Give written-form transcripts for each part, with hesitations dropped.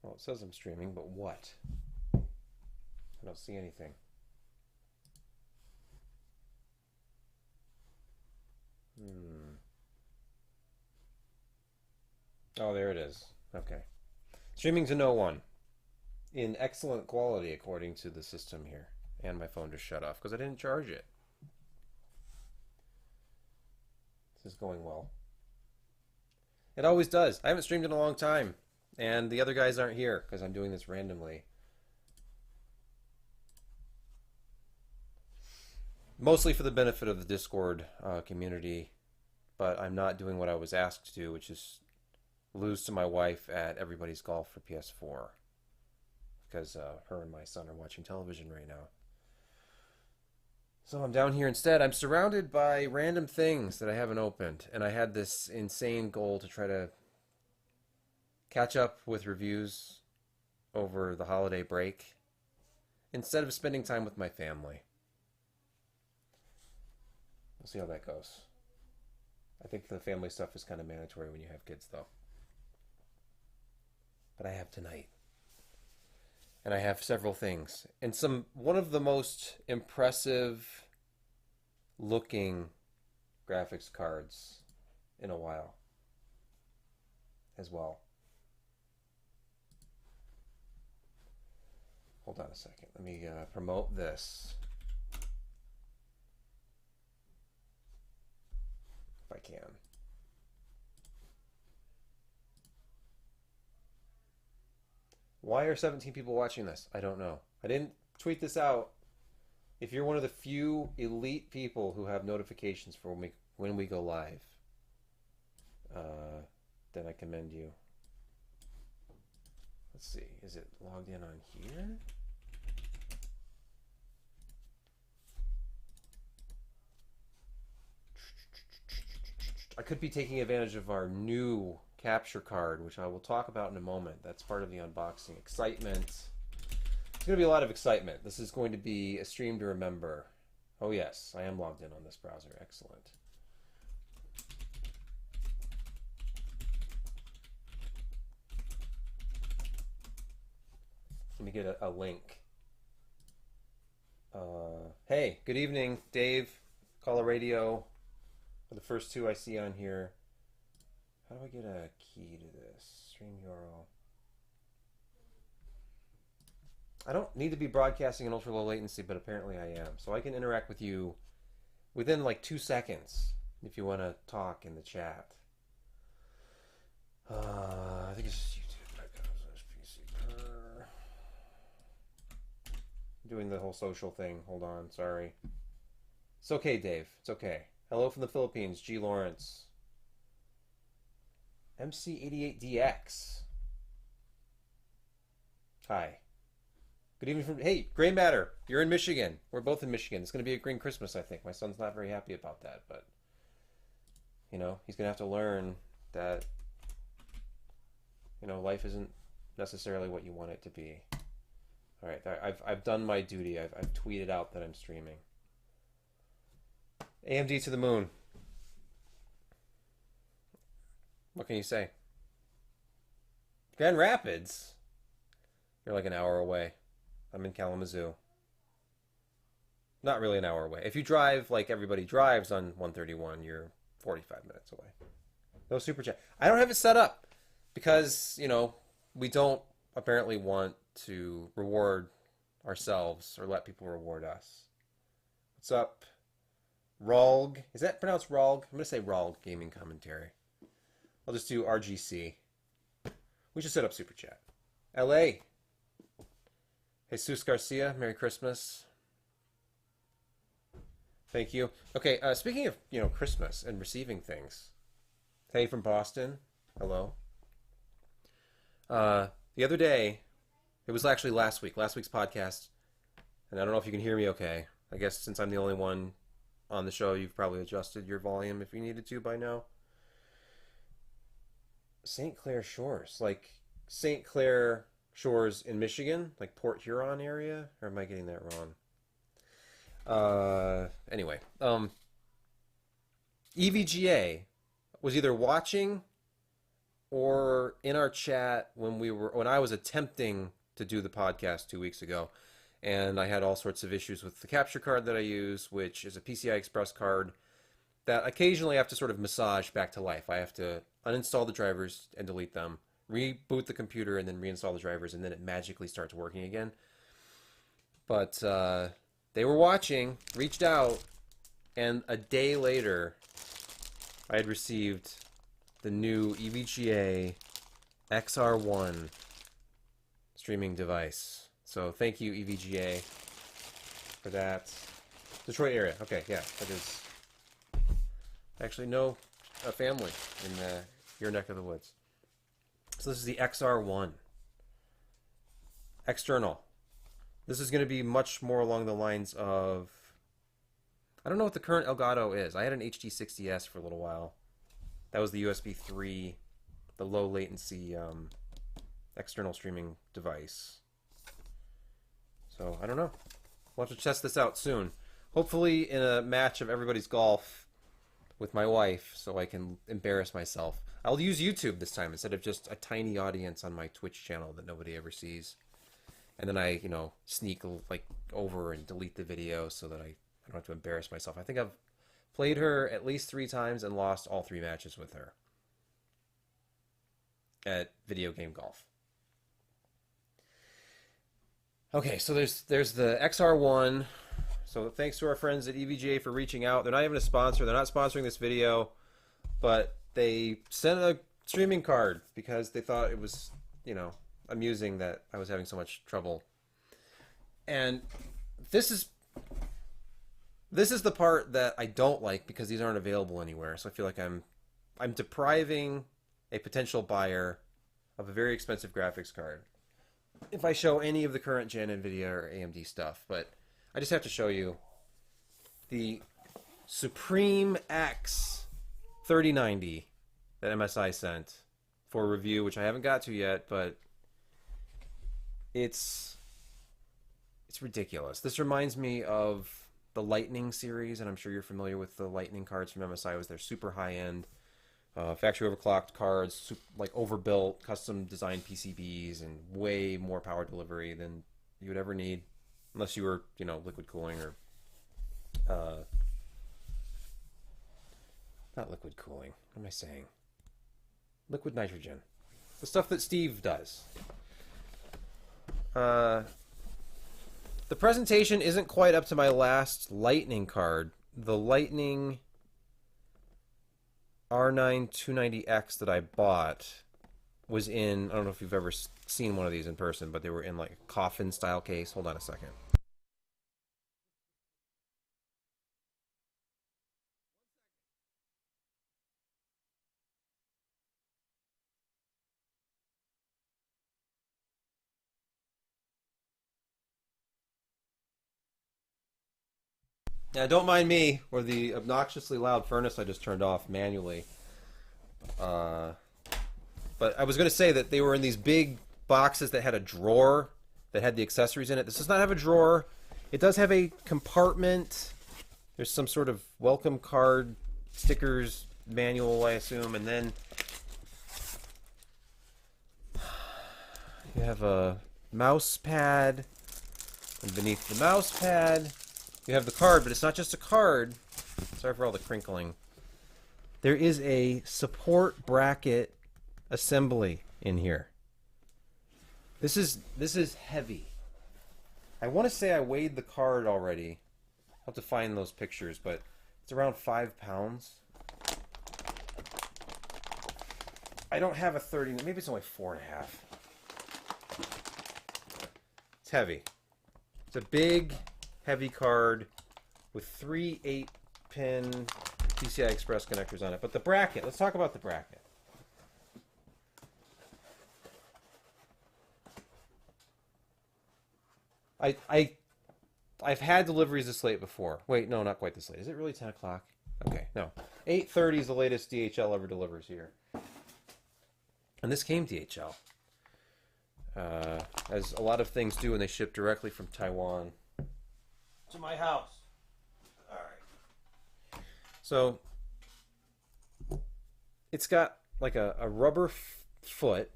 Well, it says I'm streaming, but what? I don't see anything. Oh, there it is. Okay. Streaming to no one. In excellent quality, according to the system here. And my phone just shut off because I didn't charge it. This is going well. It always does. I haven't streamed in a long time. And the other guys aren't here because I'm doing this randomly. Mostly for the benefit of the Discord community. But I'm not doing what I was asked to do, which is lose to my wife at Everybody's Golf for PS4. Because her and my son are watching television right now. So I'm down here instead. I'm surrounded by random things that I haven't opened. And I had this insane goal to try to catch up with reviews over the holiday break instead of spending time with my family. We'll see how that goes. I think the family stuff is kind of mandatory when you have kids, though. But I have tonight. And I have several things. And one of the most impressive looking graphics cards in a while as well. Hold on a second. Let me promote this. If I can. Why are 17 people watching this? I don't know. I didn't tweet this out. If you're one of the few elite people who have notifications for when we go live, then I commend you. Let's see. Is it logged in on here? I could be taking advantage of our new capture card, which I will talk about in a moment. That's part of the unboxing. Excitement. It's going to be a lot of excitement. This is going to be a stream to remember. Oh yes, I am logged in on this browser. Excellent. Let me get a link. Hey, good evening, Dave. Caller Radio. For the first two I see on here. How do I get a key to this? Stream URL. I don't need to be broadcasting in ultra low latency, but apparently I am. So I can interact with you within like 2 seconds if you want to talk in the chat. I think it's just YouTube. Doing the whole social thing. Hold on, sorry. It's okay, Dave. It's okay. Hello from the Philippines, G. Lawrence. MC88DX. Hi. Good evening from... Hey, Gray Matter. You're in Michigan. We're both in Michigan. It's going to be a green Christmas, I think. My son's not very happy about that, but... You know, he's going to have to learn that... You know, life isn't necessarily what you want it to be. Alright, I've done my duty. I've tweeted out that I'm streaming. AMD to the moon. What can you say? Grand Rapids? You're like an hour away. I'm in Kalamazoo. Not really an hour away. If you drive like everybody drives on 131, you're 45 minutes away. No super chat. I don't have it set up because, you know, we don't apparently want to reward ourselves or let people reward us. What's up? Ralg. Is that pronounced Ralg? I'm going to say Ralg Gaming Commentary. I'll just do RGC. We should set up Super Chat. LA. Jesus Garcia, Merry Christmas. Thank you. Okay, speaking of, you know, Christmas and receiving things. Hey from Boston. Hello. The other day, it was actually last week's podcast, and I don't know if you can hear me okay. I guess since I'm the only one on the show, you've probably adjusted your volume if you needed to by now. St. Clair Shores, like St. Clair Shores in Michigan, like Port Huron area, or am I getting that wrong? Anyway, EVGA was either watching or in our chat when I was attempting to do the podcast 2 weeks ago, and I had all sorts of issues with the capture card that I use, which is a PCI Express card that occasionally I have to sort of massage back to life. I have to uninstall the drivers and delete them, reboot the computer, and then reinstall the drivers, and then it magically starts working again. But they were watching, reached out, and a day later, I had received the new EVGA XR1 streaming device. So thank you, EVGA, for that. Detroit area. Okay, yeah, that is. I actually know a family in your neck of the woods. So this is the XR1. External. This is going to be much more along the lines of... I don't know what the current Elgato is. I had an HD60S for a little while. That was the USB 3, the low latency external streaming device. So, I don't know. We'll have to test this out soon. Hopefully in a match of everybody's golf with my wife, so I can embarrass myself. I'll use YouTube this time instead of just a tiny audience on my Twitch channel that nobody ever sees. And then I, sneak like over and delete the video so that I don't have to embarrass myself. I think I've played her at least 3 times and lost all 3 matches with her at video game golf. Okay, so there's the XR1. So thanks to our friends at EVGA for reaching out. They're not even a sponsor. They're not sponsoring this video, but they sent a streaming card because they thought it was, amusing that I was having so much trouble. And this is the part that I don't like because these aren't available anywhere. So I feel like I'm depriving a potential buyer of a very expensive graphics card if I show any of the current gen NVIDIA or AMD stuff. But I just have to show you the Supreme X 3090 that MSI sent for review, which I haven't got to yet, but it's ridiculous. This reminds me of the Lightning series, and I'm sure you're familiar with the Lightning cards from MSI. They're super high-end, factory overclocked cards, like overbuilt, custom designed PCBs, and way more power delivery than you would ever need, unless you were, liquid cooling or not liquid cooling. What am I saying? Liquid nitrogen, the stuff that Steve does. The presentation isn't quite up to my last Lightning card. The Lightning R9 290X that I bought was in, I don't know if you've ever seen one of these in person, but they were in like a coffin style case. Hold on a second. Yeah, don't mind me or the obnoxiously loud furnace I just turned off manually. But I was going to say that they were in these big boxes that had a drawer that had the accessories in it. This does not have a drawer. It does have a compartment. There's some sort of welcome card, stickers, manual, I assume, and then you have a mouse pad, and beneath the mouse pad you have the card, but it's not just a card. Sorry for all the crinkling. There is a support bracket assembly in here. This is heavy. I want to say I weighed the card already. I'll have to find those pictures, but it's around 5 pounds. I don't have a 30, maybe it's only 4.5. It's heavy. It's a big, heavy card with 3 8-pin PCI Express connectors on it. But the bracket, let's talk about the bracket. I've had deliveries this late before. Wait, no, not quite this late. Is it really 10 o'clock? Okay, no. 8:30 is the latest DHL ever delivers here. And this came DHL. As a lot of things do when they ship directly from Taiwan to my house. All right. So it's got like a rubber foot.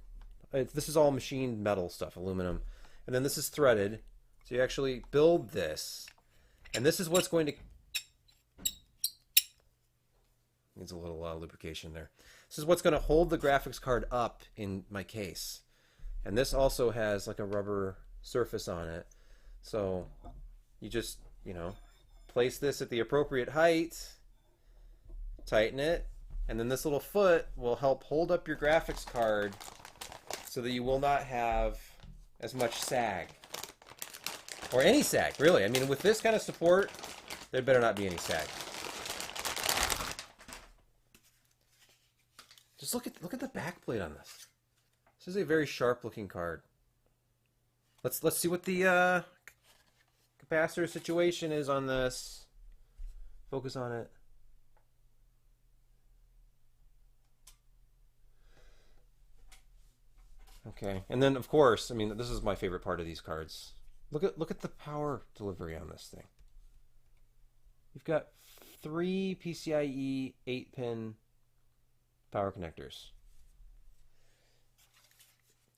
This is all machined metal stuff, aluminum. And then this is threaded. So you actually build this. And this is what's going to... Needs a little lubrication there. This is what's going to hold the graphics card up in my case. And this also has like a rubber surface on it. So you just, you know, place this at the appropriate height, tighten it, and then this little foot will help hold up your graphics card so that you will not have as much sag. Or any sag, really. I mean, with this kind of support, there better not be any sag. Just look at the back plate on this. This is a very sharp looking card. Let's see what the capacitor situation is on this. Focus on it. Okay, and then of course, I mean, this is my favorite part of these cards. Look at the power delivery on this thing. You've got 3 PCIe 8-pin power connectors.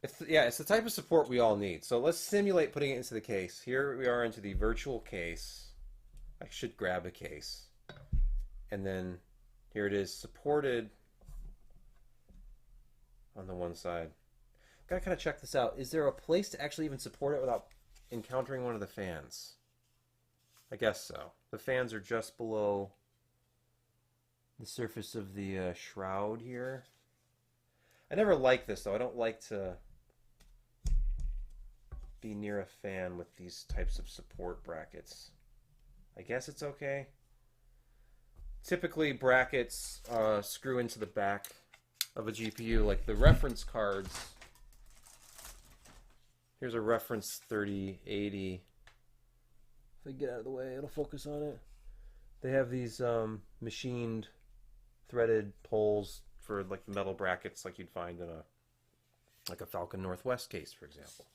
It's the type of support we all need. So let's simulate putting it into the case. Here we are into the virtual case. I should grab a case. And then here it is supported on the one side. Gotta kind of check this out. Is there a place to actually even support it without encountering one of the fans? I guess so. The fans are just below the surface of the shroud here. I never like this though. I don't like to be near a fan with these types of support brackets. I guess it's okay. Typically brackets screw into the back of a GPU, like the reference cards. Here's a reference 3080. If I get out of the way, it'll focus on it. They have these machined threaded poles for like metal brackets like you'd find in a Falcon Northwest case, for example.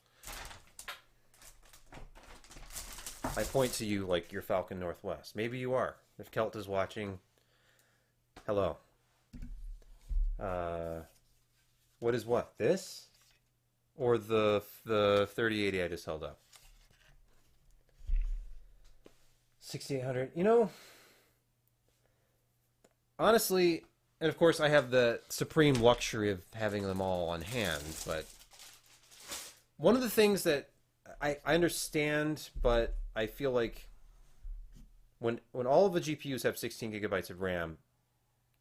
I point to you like you're Falcon Northwest. Maybe you are. If Kelt is watching, hello. What is what? This? Or the 3080 I just held up? 6800. You know, honestly, and of course I have the supreme luxury of having them all on hand, but one of the things that I understand, but I feel like when all of the GPUs have 16 gigabytes of RAM,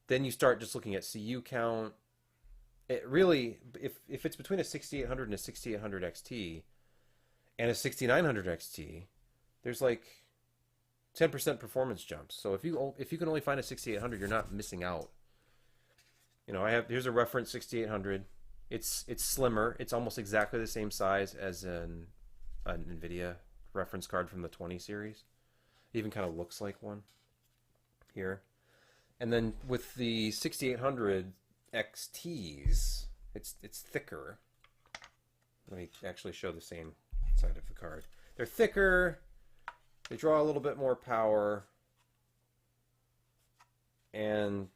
then you start just looking at CU count. It really, if it's between a 6800 and a 6800 XT and a 6900 XT, there's like 10% performance jumps. So if you can only find a 6800, you're not missing out. You know, here's a reference 6800. It's slimmer. It's almost exactly the same size as an NVIDIA reference card from the 20 series. It even kind of looks like one here. And then with the 6800 XTs, it's thicker. Let me actually show the same side of the card. They're thicker. They draw a little bit more power, and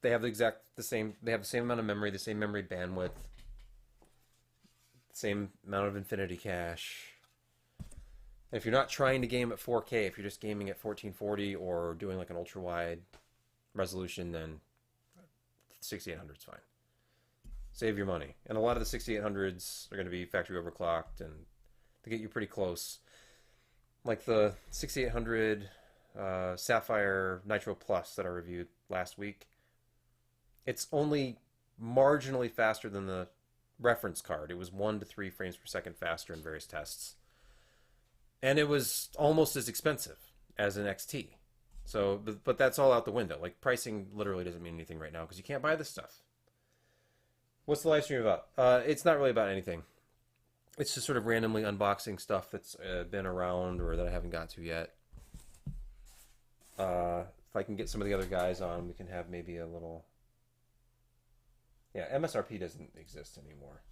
they have the same amount of memory, the same memory bandwidth, same amount of infinity cache. And if you're not trying to game at 4K, if you're just gaming at 1440 or doing like an ultra wide resolution, then 6800 is fine. Save your money. And a lot of the 6800s are going to be factory overclocked, and they get you pretty close. Like the 6800 Sapphire Nitro Plus that I reviewed last week, it's only marginally faster than the reference card. It was 1 to 3 frames per second faster in various tests. And it was almost as expensive as an XT. So, but that's all out the window. Like, pricing literally doesn't mean anything right now because you can't buy this stuff. What's the live stream about? It's not really about anything. It's just sort of randomly unboxing stuff that's been around or that I haven't got to yet. If I can get some of the other guys on, we can have maybe a little... Yeah, MSRP doesn't exist anymore.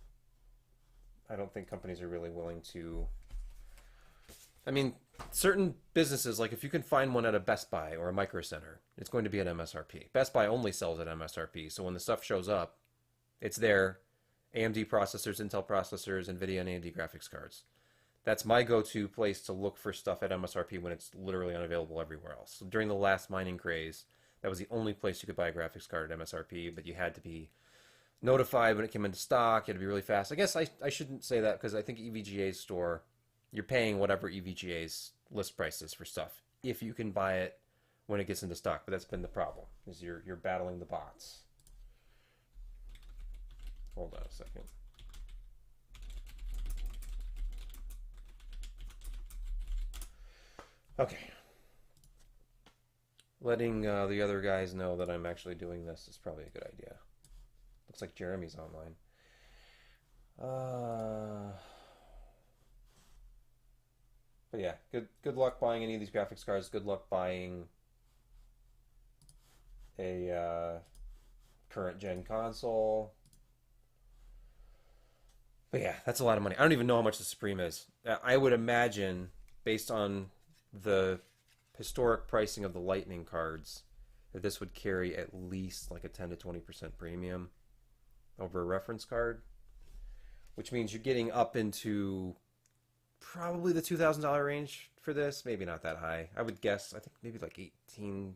I don't think companies are really willing to... I mean, certain businesses, like if you can find one at a Best Buy or a Micro Center, it's going to be at MSRP. Best Buy only sells at MSRP, so when the stuff shows up, It's there. AMD processors, Intel processors, NVIDIA and AMD graphics cards. That's my go-to place to look for stuff at MSRP when it's literally unavailable everywhere else. So during the last mining craze, that was the only place you could buy a graphics card at MSRP, but you had to be notified when it came into stock. You had to be really fast. I guess I shouldn't say that because I think EVGA's store, you're paying whatever EVGA's list price is for stuff if you can buy it when it gets into stock. But that's been the problem, is you're battling the bots. Hold on a second. Okay. Letting the other guys know that I'm actually doing this is probably a good idea. Looks like Jeremy's online. But yeah, good luck buying any of these graphics cards. Good luck buying a current gen console. But yeah, that's a lot of money. I don't even know how much the Supreme is. I would imagine, based on the historic pricing of the Lightning cards, that this would carry at least like a 10 to 20% premium over a reference card, which means you're getting up into probably the $2,000 range for this. Maybe not that high. I would guess, I think maybe like 18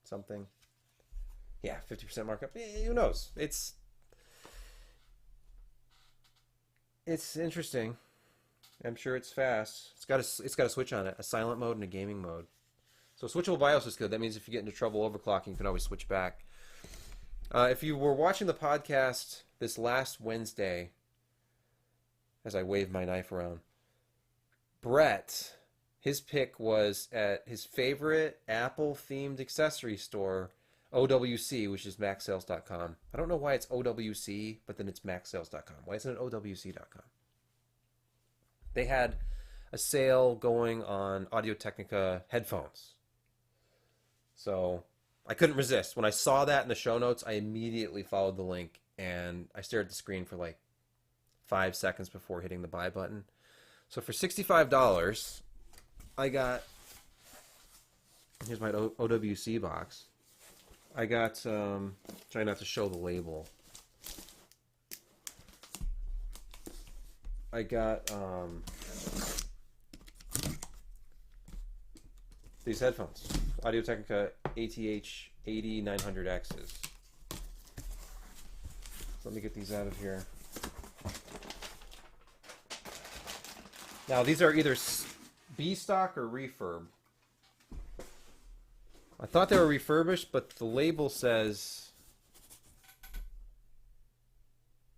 something. Yeah, 50% markup. Who knows? It's interesting. I'm sure it's fast. It's got a switch on it, a silent mode and a gaming mode. So switchable BIOS is good. That means if you get into trouble overclocking, you can always switch back. If you were watching the podcast this last Wednesday, as I wave my knife around, Brett, his pick was at his favorite Apple-themed accessory store, OWC, which is MacSales.com. I don't know why it's OWC, but then it's MacSales.com. Why isn't it OWC.com? They had a sale going on Audio-Technica headphones. So I couldn't resist. When I saw that in the show notes, I immediately followed the link, and I stared at the screen for like 5 seconds before hitting the buy button. So for $65, I got, here's my OWC box. I got, try not to show the label. I got these headphones, Audio-Technica ATH 8900Xs. So let me get these out of here. Now these are either B stock or refurb. I thought they were refurbished, but the label says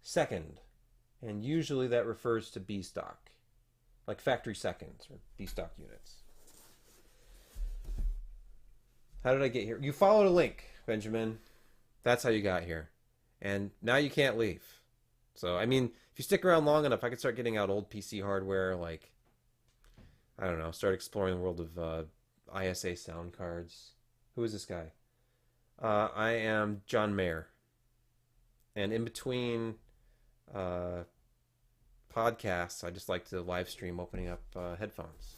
second, and usually that refers to B stock, like factory seconds or B stock units. How did I get here? You followed a link, Benjamin. That's how you got here. And now you can't leave. So, I mean, if you stick around long enough, I could start getting out old PC hardware, like, I don't know, start exploring the world of ISA sound cards. Who is this guy? I am John Mayer. And in between podcasts, I just like to live stream opening up headphones.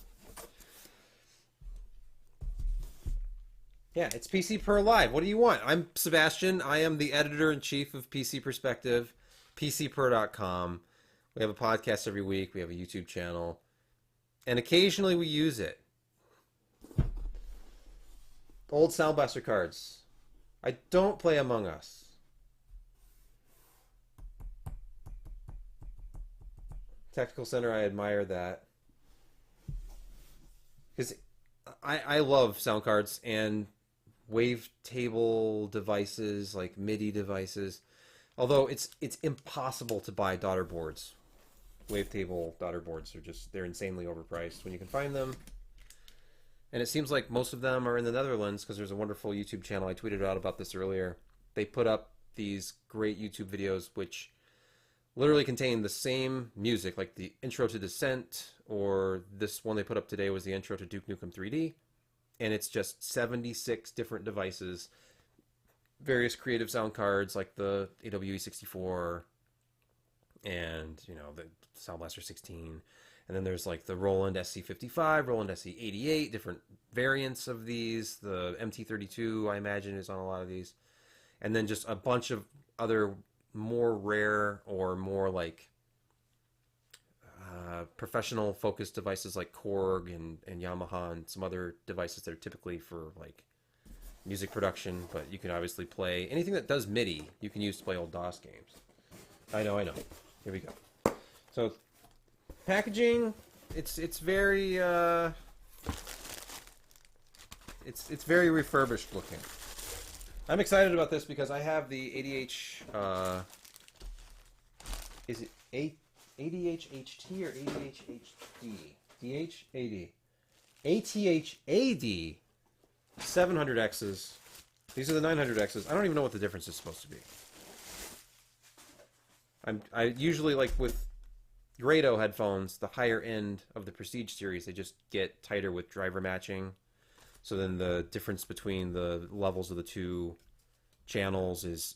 Yeah, it's PC Per Live. What do you want? I'm Sebastian. I am the editor-in-chief of PC Perspective, PCPer.com. We have a podcast every week. We have a YouTube channel. And occasionally we use it. Old Sound Blaster cards. I don't play Among Us. Tactical Center, I admire that. Because I love sound cards and wavetable devices, like MIDI devices. Although it's impossible to buy daughter boards. Wavetable daughter boards they're insanely overpriced when you can find them. And it seems like most of them are in the Netherlands because there's a wonderful YouTube channel. I tweeted out about this earlier. They put up these great YouTube videos which literally contain the same music, like the intro to Descent, or this one they put up today was the intro to Duke Nukem 3D. And it's just 76 different devices, various creative sound cards like the AWE64 and, you know, the Sound Blaster 16. And then there's like the Roland SC55, Roland SC88, different variants of these. The MT32, I imagine, is on a lot of these. And then just a bunch of other more rare or more like professional focused devices like Korg and Yamaha and some other devices that are typically for like music production, but you can obviously play anything that does MIDI. You can use to play old DOS games. I know. Here we go. So packaging, it's very it's very refurbished looking. I'm excited about this because I have the ADH. Is it ADH-HT or ADH-HD? DH-AD. ATH-AD 700Xs. These are the 900Xs. I don't even know what the difference is supposed to be. I usually, like with Grado headphones, the higher end of the Prestige series, they just get tighter with driver matching. So then the difference between the levels of the two channels is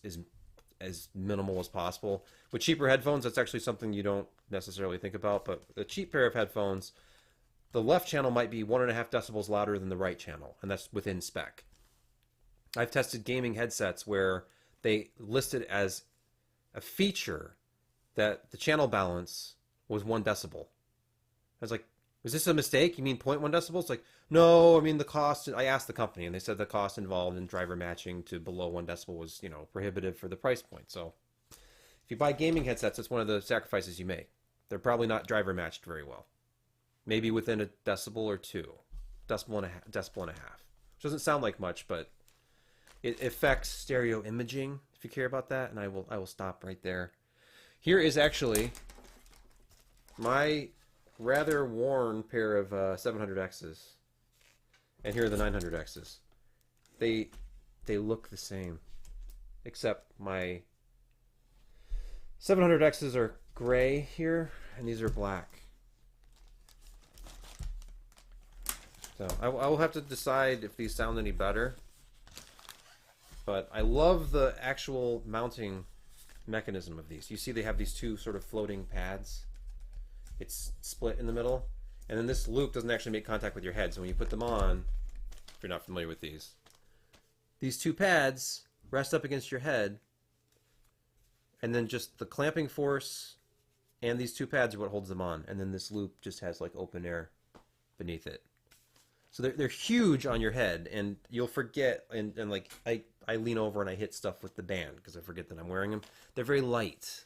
as minimal as possible. With cheaper headphones, that's actually something you don't necessarily think about. But a cheap pair of headphones, the left channel might be 1.5 decibels louder than the right channel, and that's within spec. I've tested gaming headsets where they listed as a feature that the channel balance was 1 decibel. I was like, was this a mistake? You mean 0.1 decibels? Like, no, I mean the cost. I asked the company, and they said the cost involved in driver matching to below 1 decibel was, you know, prohibitive for the price point. So if you buy gaming headsets, it's one of the sacrifices you make. They're probably not driver matched very well. Maybe within a decibel or two, decibel and a half. Which doesn't sound like much, but it affects stereo imaging. If you care about that, and I will stop right there. Here is actually my rather worn pair of 700Xs, and here are the 900Xs. They look the same, except my 700Xs are gray here, and these are black. So I will have to decide if these sound any better. But I love the actual mounting mechanism of these. You see they have these two sort of floating pads. It's split in the middle. And then this loop doesn't actually make contact with your head. So when you put them on, if you're not familiar with these two pads rest up against your head. And then just the clamping force and these two pads are what holds them on. And then this loop just has like open air beneath it. So they're huge on your head, and you'll forget, and like I lean over and I hit stuff with the band because I forget that I'm wearing them. They're very light.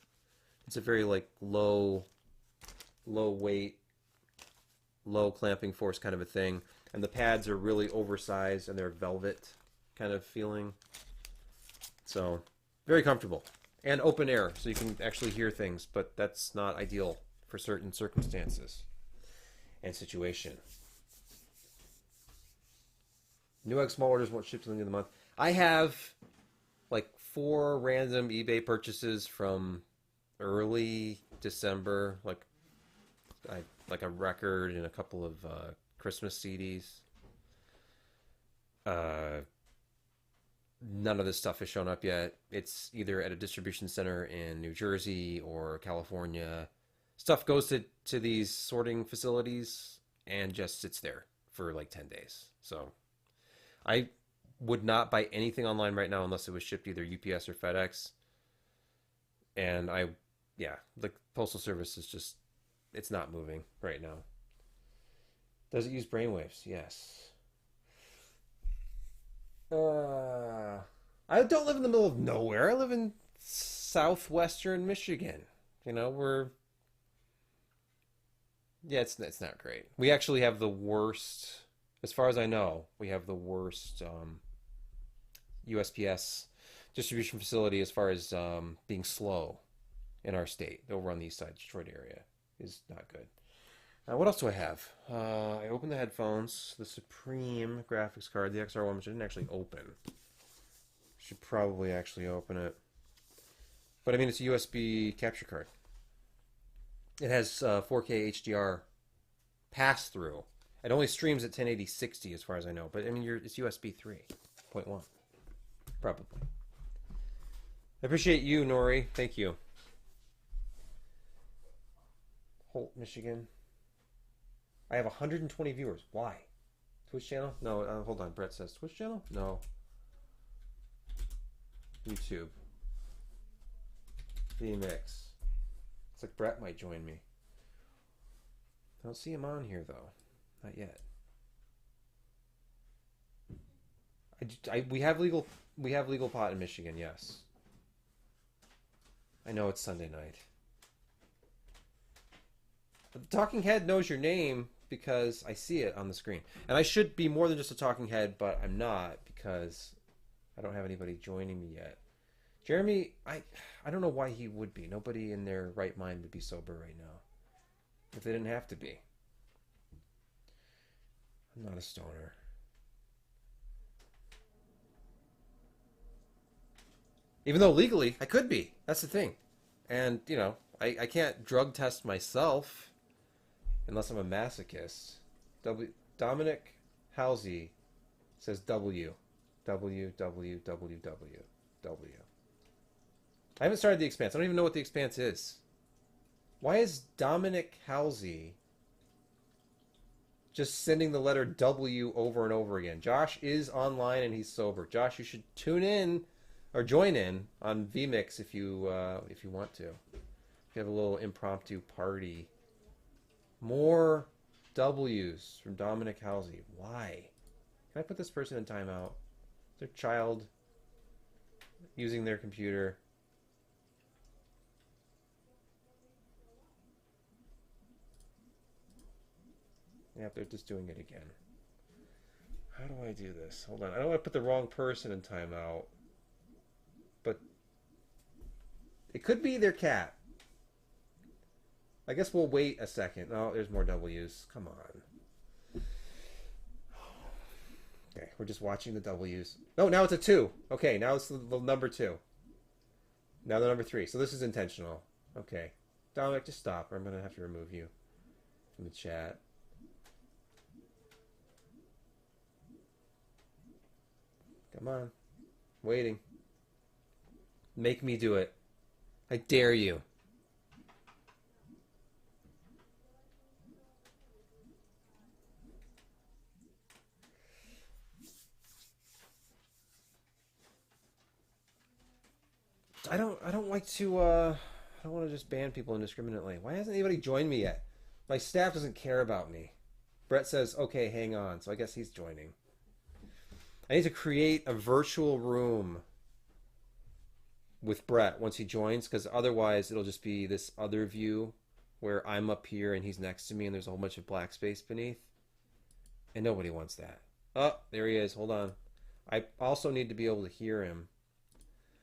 It's a very like low weight, low clamping force kind of a thing. And the pads are really oversized and they're velvet kind of feeling. So very comfortable. And open air, so you can actually hear things, but that's not ideal for certain circumstances and situation. Newegg small orders won't ship till the end of the month. I have like 4 random eBay purchases from early December, like a record and a couple of Christmas CDs. None of this stuff has shown up yet. It's either at a distribution center in New Jersey or California. Stuff goes to these sorting facilities and just sits there for like 10 days. So I would not buy anything online right now unless it was shipped either UPS or FedEx. And the Postal Service is just, it's not moving right now. Does it use brainwaves? Yes. I don't live in the middle of nowhere. I live in southwestern Michigan. You know, it's not great. We actually have the worst, as far as I know, we have the worst USPS distribution facility as far as being slow in our state. Over on the east side, Detroit area is not good. What else do I have? I opened the headphones, the Supreme graphics card, the XR1, which I didn't actually open. Should probably actually open it. But I mean, it's a USB capture card. It has 4K HDR pass-through. It only streams at 1080 60 as far as I know. But I mean, it's USB 3.1. Probably. I appreciate you, Nori. Thank you. Holt, Michigan. I have 120 viewers. Why? Twitch channel? No, hold on. Brett says Twitch channel? No. YouTube. vMix. It's like Brett might join me. I don't see him on here though. Not yet. We have legal pot in Michigan, yes. I know it's Sunday night. But the talking head knows your name because I see it on the screen. And I should be more than just a talking head, but I'm not because I don't have anybody joining me yet. Jeremy, I don't know why he would be. Nobody in their right mind would be sober right now. If they didn't have to be. I'm not a stoner. Even though legally, I could be. That's the thing. And, you know, I can't drug test myself unless I'm a masochist. Dominic Halsey says W. W, W, W, W, W. I haven't started the Expanse. I don't even know what the Expanse is. Why is Dominic Halsey just sending the letter W over and over again? Josh is online and he's sober. Josh, you should tune in or join in on vMix if you want to. If you have a little impromptu party. More W's from Dominic Halsey. Why? Can I put this person in timeout? Their child using their computer. Yep, they're just doing it again. How do I do this? Hold on. I don't want to put the wrong person in timeout. But it could be their cat. I guess we'll wait a second. Oh, there's more W's. Come on. Okay, we're just watching the W's. No, now it's a 2. Okay, now it's the number 2. Now the number 3. So this is intentional. Okay. Dominic, just stop or I'm going to have to remove you from the chat. Come on. Waiting. Make me do it. I dare you. I don't like to I don't want to just ban people indiscriminately. Why hasn't anybody joined me yet? My staff doesn't care about me. Brett says, okay, hang on. So I guess he's joining. I need to create a virtual room with Brett once he joins, because otherwise it'll just be this other view where I'm up here and he's next to me and there's a whole bunch of black space beneath. And nobody wants that. Oh, there he is. Hold on. I also need to be able to hear him.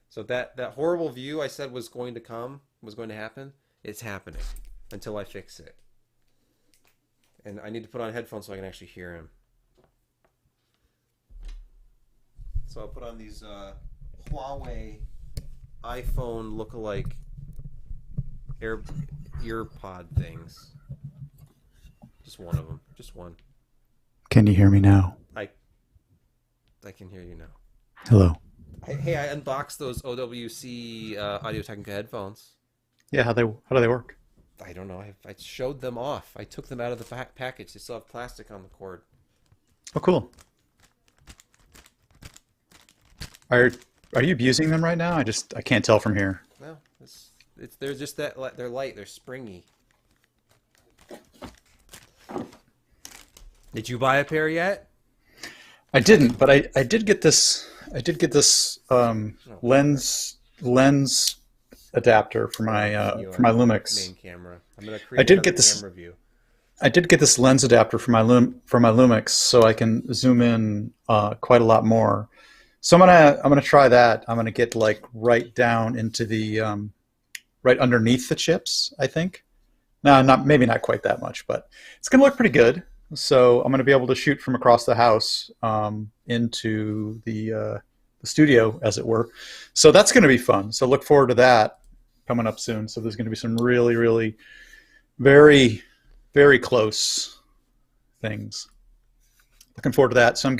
So that horrible view I said was going to happen, it's happening until I fix it. And I need to put on headphones so I can actually hear him. So I'll put on these Huawei iPhone lookalike earpod things. Just one of them. Just one. Can you hear me now? I can hear you now. Hello. Hey, I unboxed those OWC Audio-Technica headphones. Yeah, how do they work? I don't know. I showed them off. I took them out of the package. They still have plastic on the cord. Oh, cool. Are you abusing them right now? I can't tell from here. No, they're just that they're light. They're springy. Did you buy a pair yet? I didn't, but I did get this. I did get this lens adapter for my Lumix. Main camera. I'm gonna create camera view. I did get this lens adapter for my Lumix, so I can zoom in quite a lot more. So I'm gonna try that. I'm gonna get like right down into the right underneath the chips, I think. No, maybe not quite that much, but it's gonna look pretty good. So I'm gonna be able to shoot from across the house into the studio, as it were. So that's gonna be fun. So look forward to that coming up soon. So there's gonna be some really, really, very, very close things. Looking forward to that. So I'm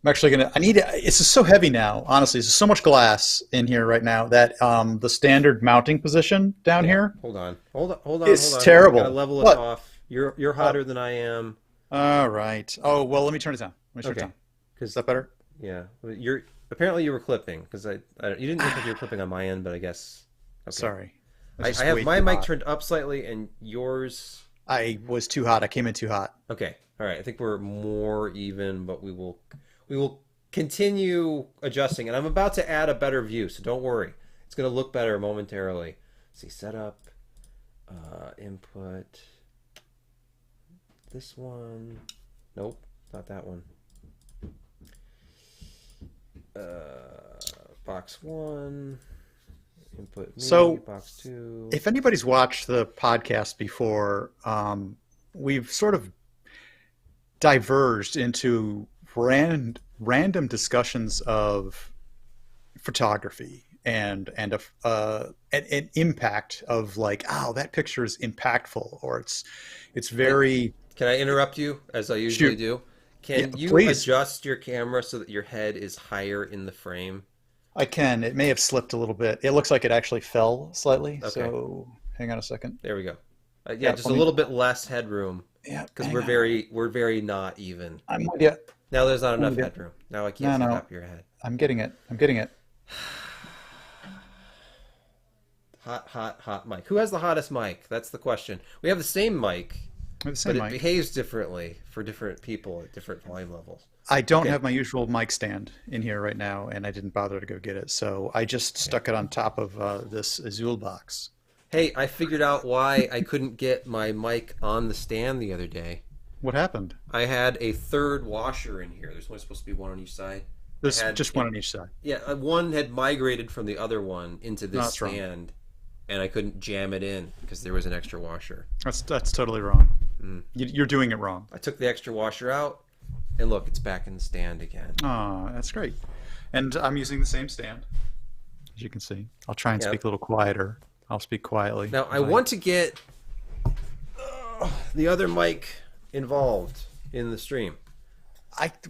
actually gonna. It's just so heavy now. Honestly, there's so much glass in here right now that the standard mounting position down here. Hold on. It's terrible. I gotta level it off. You're hotter than I am. All right. Oh well, let me turn it down. Is that better? Yeah. Apparently you were clipping because you didn't look like you were clipping on my end, but I guess Okay. Sorry. I It's just have way my too mic hot. turned up slightly and yours. I was too hot. I came in too hot. Okay. All right. I think we're more even, but we will continue adjusting. And I'm about to add a better view, so don't worry. It's going to look better momentarily. Let's see, setup, input. This one. Nope, not that one. Box one. Input me, So, box two. if anybody's watched the podcast before, we've sort of diverged into random discussions of photography an impact of like, oh, that picture is impactful, or it's very Can I interrupt you as I usually shoot. do? Yeah, Can you please. adjust your camera so that your head is higher in the frame? I can. It may have slipped a little bit. It looks like it actually fell slightly. Okay, So hang on a second. there we go. Yeah, Yeah, just let a me. little bit less headroom Yeah, because hang we're on. very not even. I'm with you. Now there's not I'm enough with you. headroom. Now I can't No, see no. top of your head. I'm getting it. I'm getting it. Hot mic. Who has the hottest mic? That's the question. We have the same mic, We're the but same it mic. behaves differently for different people at different volume levels. I don't Okay. have my usual mic stand in here right now, and I didn't bother to go get it. So I just Okay. stuck it on top of this Azul box. Hey, I figured out why I couldn't get my mic on the stand the other day. What happened? I had a third washer in here. There's only supposed to be one on each side. I There's had just one on each side. yeah, one had migrated from the other one into No, this that's wrong. stand, and I couldn't jam it in because there was an extra washer. That's totally wrong. Mm. You're doing it wrong. I took the extra washer out, and look, it's back in the stand again. Oh, that's great. And I'm using the same stand, as you can see. I'll try and Yeah. speak a little quieter. I'll speak quietly. Now I want to get the other mic involved in the stream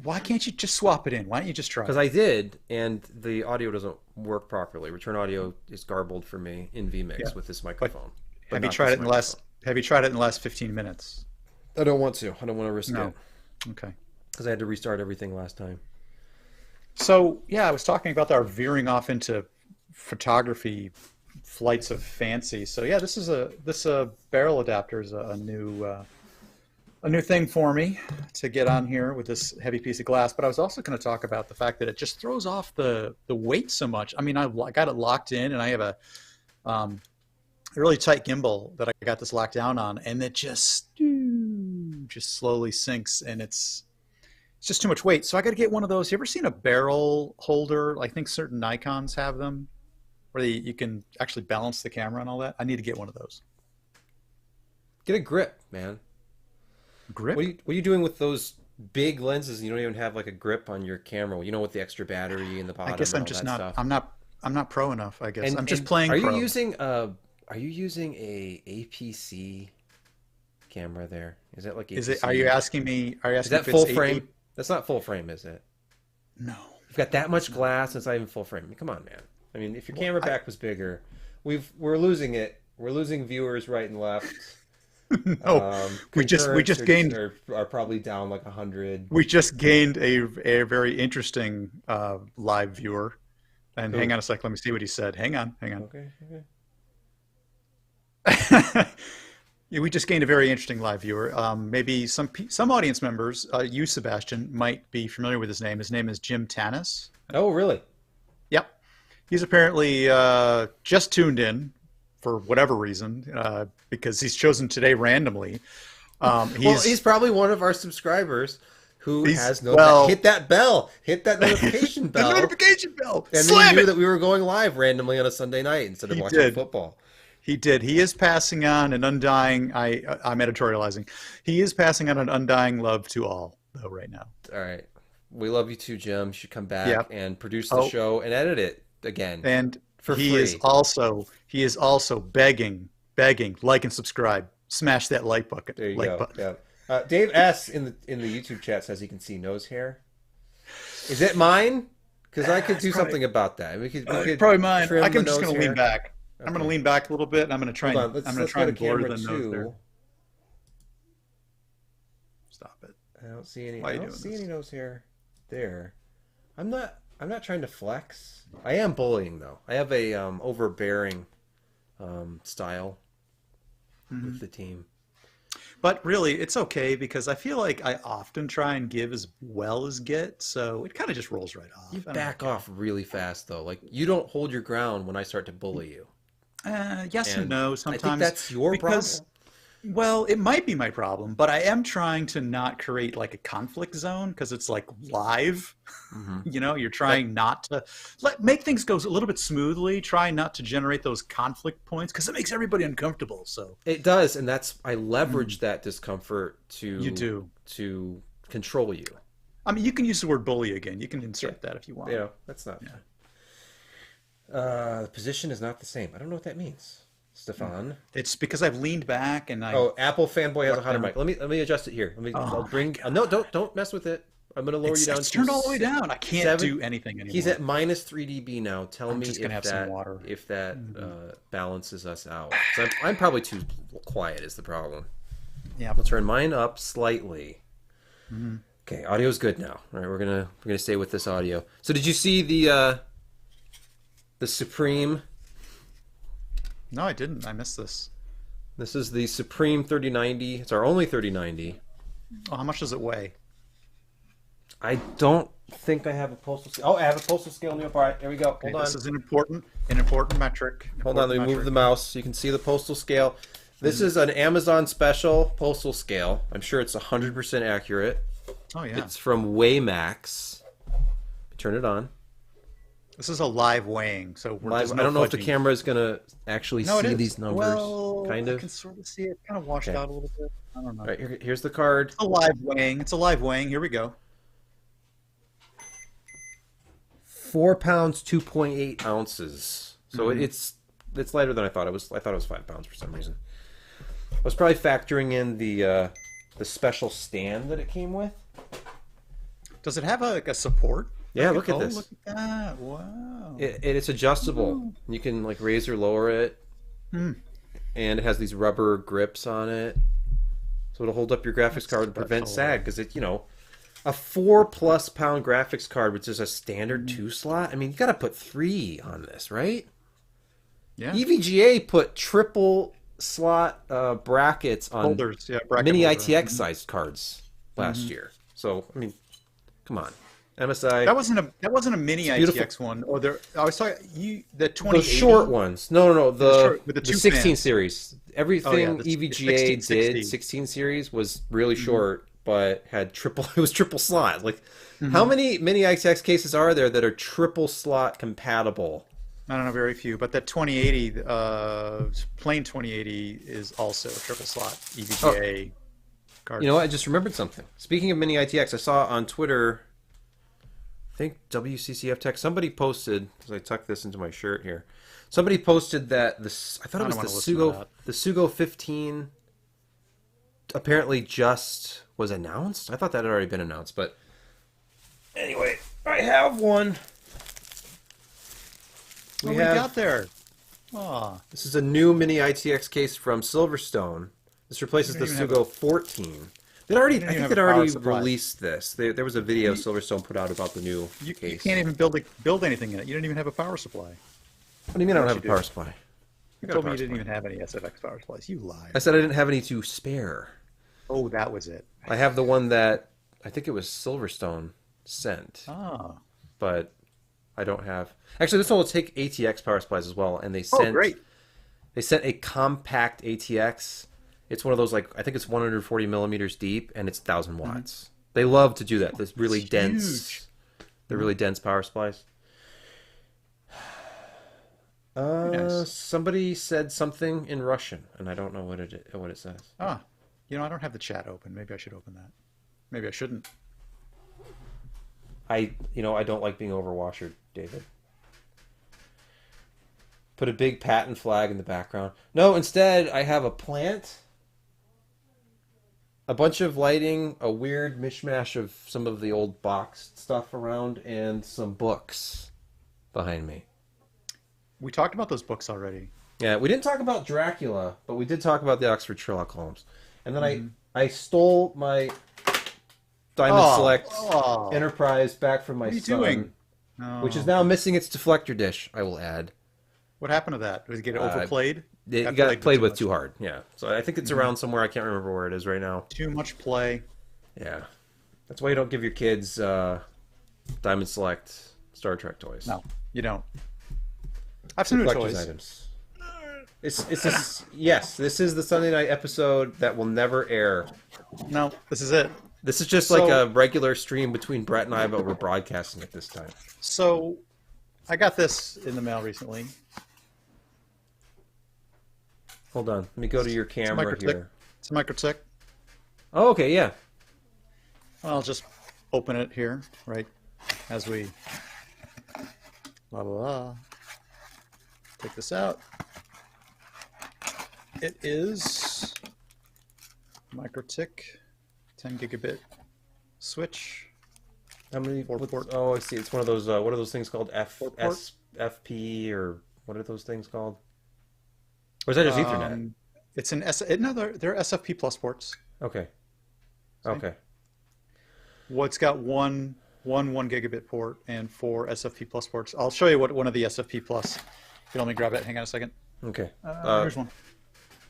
Why can't you just swap it in? Why don't you just try because it? I did, and the audio doesn't work properly. Return audio is garbled for me in Yeah. vMix with this But microphone, but have you not tried this it in the last microphone. have you tried it in the last 15 minutes? I don't want to. I don't want to risk No. it Okay. because I had to restart everything last time. So, yeah, I was talking about our veering off into photography flights of fancy. So, yeah, this barrel adapter is a new thing for me to get on here with this heavy piece of glass. But I was also going to talk about the fact that it just throws off the weight so much. I mean, I got it locked in, and I have a really tight gimbal that I got this locked down on, and it just slowly sinks, and it's just too much weight. So I got to get one of those. You ever seen a barrel holder? I think certain Nikons have them, where you can actually balance the camera and all that. I need to get one of those. Get a grip, man. Grip? What are you doing with those big lenses? And you don't even have like a grip on your camera. You know, with the extra battery in the I bottom guess and I'm all just that not. stuff. I'm not pro enough. I guess I'm just And playing are you pro. using a APC camera there? Is that like Is it? APC? Are you Is asking that if full it's frame? That's not full frame, is it? No. You've got that much glass, and it's not even full frame. I mean, come on, man. I mean, if your Well, camera back was bigger, we're losing it. We're losing viewers right and left. No. We just gained are probably down like 100. we just gained a very interesting live viewer. And hang Who? on a sec. Let me see what he said. Hang on. Hang on. Okay, okay. Yeah, we just gained a very interesting live viewer. Maybe some audience members, you Sebastian, might be familiar with his name. His name is Jim Tanis. Oh, really? Yep, he's apparently just tuned in for whatever reason because he's chosen today randomly. Well, he's probably one of our subscribers who has hit that bell, hit that notification the bell, notification bell. and Slam he knew it. that we were going live randomly on a Sunday night instead of He watching did. football. He did. He is passing on an undying. I'm editorializing. He is passing on an undying love to all, though, right now. All right. We love you too, Jim. You should come back Yep. and produce the Oh, show and edit it again and for he free. is also begging, like and subscribe. Smash that like button. There you Like go. button. Yeah. Dave S in the YouTube chat says he can see nose hair. Is it mine? Because I could do something about that. We could Probably mine. trim I'm the just going nose to lean hair. back. I'm going to Okay. lean back a little bit. And I'm going to try Hold and on. I'm going Let's to try go to and blur camera the nose there. 2. Stop it. I don't see any. Why are I you don't doing see this? any nose hair there. I'm not trying to flex. I am bullying though. I have a overbearing style with the team. But really, it's okay because I feel like I often try and give as well as get, so it kind of just rolls right off. You I don't back know. off really fast though. Like you don't hold your ground when I start to bully you. Yes and And no I think sometimes that's your because, problem. well, it might be my problem, but I am trying to not create like a conflict zone because it's like live. Hmm. You know, you're That trying not to make things go a little bit smoothly, try not to generate those conflict points because it makes everybody uncomfortable. So it does, and that's I mm, leverage that discomfort you do. to control you. I mean, you can use the word bully again. You can Yeah, insert that if you you want. know that's not Yeah. fun. The position is not the same. I don't know what that means, Stefan. It's because I've leaned back and I Oh, Apple fanboy has a ducked hotter down. mic. Let me adjust it here. I'll Oh my bring. God. No, don't mess with it. I'm gonna lower you down It's to turned all the way down. I can't seven. do anything He's anymore. at minus 3 dB now. Tell I'm me just gonna have some water. if that Mhm. balances us out. 'Cause I'm probably too quiet is the problem. Yeah. I'll turn mine up slightly. Mhm. Okay, audio's good now. All right, we're gonna stay with this audio. So did you see the Supreme? No, I didn't. I missed this. This is the Supreme 3090. It's our only 3090. Oh, how much does it weigh? I don't think I have a postal scale. Oh, I have a postal scale in the All right, there we go. Okay, Hold on. this is an important metric. Hold on, Important let me move the metric. mouse so you can see the postal scale. This is an Amazon special postal scale. I'm sure it's 100% accurate. Oh yeah. It's from Waymax. Turn it on. This is a live weighing, so Live. there's I no don't know if the fudging. camera is gonna actually No, it see is. these numbers. Well, Kind I of. can sort of see it. Kind of washed Okay. out a little bit. I don't All know. right, here's the card. It's a live weighing. It's a live weighing. Here we go. 4 pounds, 2.8 ounces. So Mhm. it's lighter than I thought it was. I thought it was 5 pounds for some reason. I was probably factoring in the special stand that it came with. Does it have like a support? Yeah, look at Oh, this. look at that. Wow. It's adjustable. You can like raise or lower it, Hmm. and it has these rubber grips on it, so it'll hold up your graphics That's card and prevent special. sag. Because a 4+ pound graphics card, which is a standard 2 slot. I mean, you got to put 3 on this, right? Yeah. EVGA put triple slot brackets on Holders. Yeah, bracket mini holder. ITX sized cards last year. So I mean, come on, MSI. That wasn't a mini It's beautiful. ITX one, or there. I was talking the The 2080. short ones. No. With the The two 16 fans. series. Oh yeah, Everything the EVGA 1660. did 16 series was really short, but had triple. It was triple slot. Like, how Hmm. many mini ITX cases are there that are triple slot compatible? I don't know, very few, but that 2080, plain 2080 is also a triple slot Oh, EVGA card. you know what? I just remembered something. Speaking of mini ITX, I saw on Twitter. I think WCCF Tech. Somebody posted because I tucked this into my shirt here. Somebody posted that this. I thought I it don't was want to listen to that. The Sugo 15 apparently just was announced. I thought that had already been announced, but anyway, I have one. What We we have got there? Oh, this is a new mini ITX case from Silverstone. This you replaces don't the even have Sugo 14. They already, you don't I even think have they'd a power already supply. released this. There was a video You, Silverstone put out about the new you case. can't even build anything in it. You don't even have a power supply. What do you mean I don't Yes, have you a power do. supply? I You got a told me power you didn't supply. even have any SFX power supplies. You I liar. said I didn't have any to spare. Oh, that was it. I have the one that I think it was Silverstone sent, Ah. but I don't have. Actually, this one will take ATX power supplies as well, and Oh, great. they sent a compact ATX. It's one of those like I think it's 140 millimeters deep, and it's 1,000 watts. They love to do that. This really It's huge. dense, the really dense power supplies. Very nice. Somebody said something in Russian, and I don't know what it says. Ah, I don't have the chat open. Maybe I should open that. Maybe I shouldn't. I don't like being overwashed, David. Put a big patent flag in the background. No, instead I have a plant, a bunch of lighting, a weird mishmash of some of the old boxed stuff around, and some books behind me. We talked about those books already. Yeah, we didn't talk about Dracula, but we did talk about the Oxford Sherlock Holmes. And then Hmm. I stole my Diamond Oh, Select oh, Enterprise back from my what are you son, doing? which is No. now missing its deflector dish, I will add. What happened to that? Did it get Uh, overplayed? it Got got played with played too with much. too hard. Yeah. So I think it's Hmm. around somewhere. I can't remember where it is right now. Too much play. Yeah. That's why you don't give your kids Diamond Select Star Trek toys. No, you don't. I have The some new collector's toys. items. It's this, yes, this is the Sunday night episode that will never air. No, this is it. This is just like So, a regular stream between Brett and I, but we're broadcasting it this time. so I got this in the mail recently. Hold on. Let me go to your It's a camera MicroTik. here. It's a MicroTik. Oh, okay, yeah. I'll just open it here, right, as we blah blah blah. Take this out. It is MicroTik 10 gigabit switch. How many? Four port. Oh, I see. It's one of those. What are those things called? Four port. FP or what are those things called? Or is that just Ethernet? It's an no, they're SFP plus ports. Okay. See? Okay. Well, it's got one gigabit port and four SFP plus ports. I'll show you what one of the SFP plus. If you let me grab it, hang on a second. Okay. Here's one.